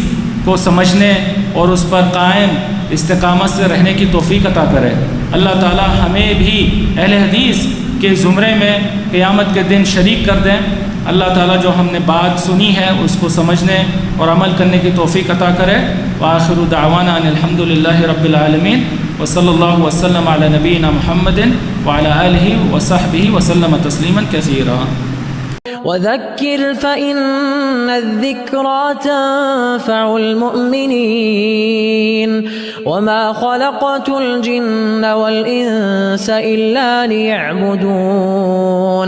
کو سمجھنے اور اس پر قائم استقامت سے رہنے کی توفیق عطا کرے۔ اللہ تعالیٰ ہمیں بھی اہل حدیث کے زمرے میں قیامت کے دن شریک کر دیں۔ اللہ تعالیٰ جو ہم نے بات سنی ہے اس کو سمجھنے اور عمل کرنے کی توفیق عطا کرے۔ وآخر دعوانا ان الحمد للہ رب العالمین، وصلی اللہ وسلم علی نبینا محمد وعلی آلہ وصحبہ وسلم تسلیما کثیرا۔ وذكر فإن الذكرى تنفع المؤمنين وما خلقت الجن والإنس إلا ليعبدون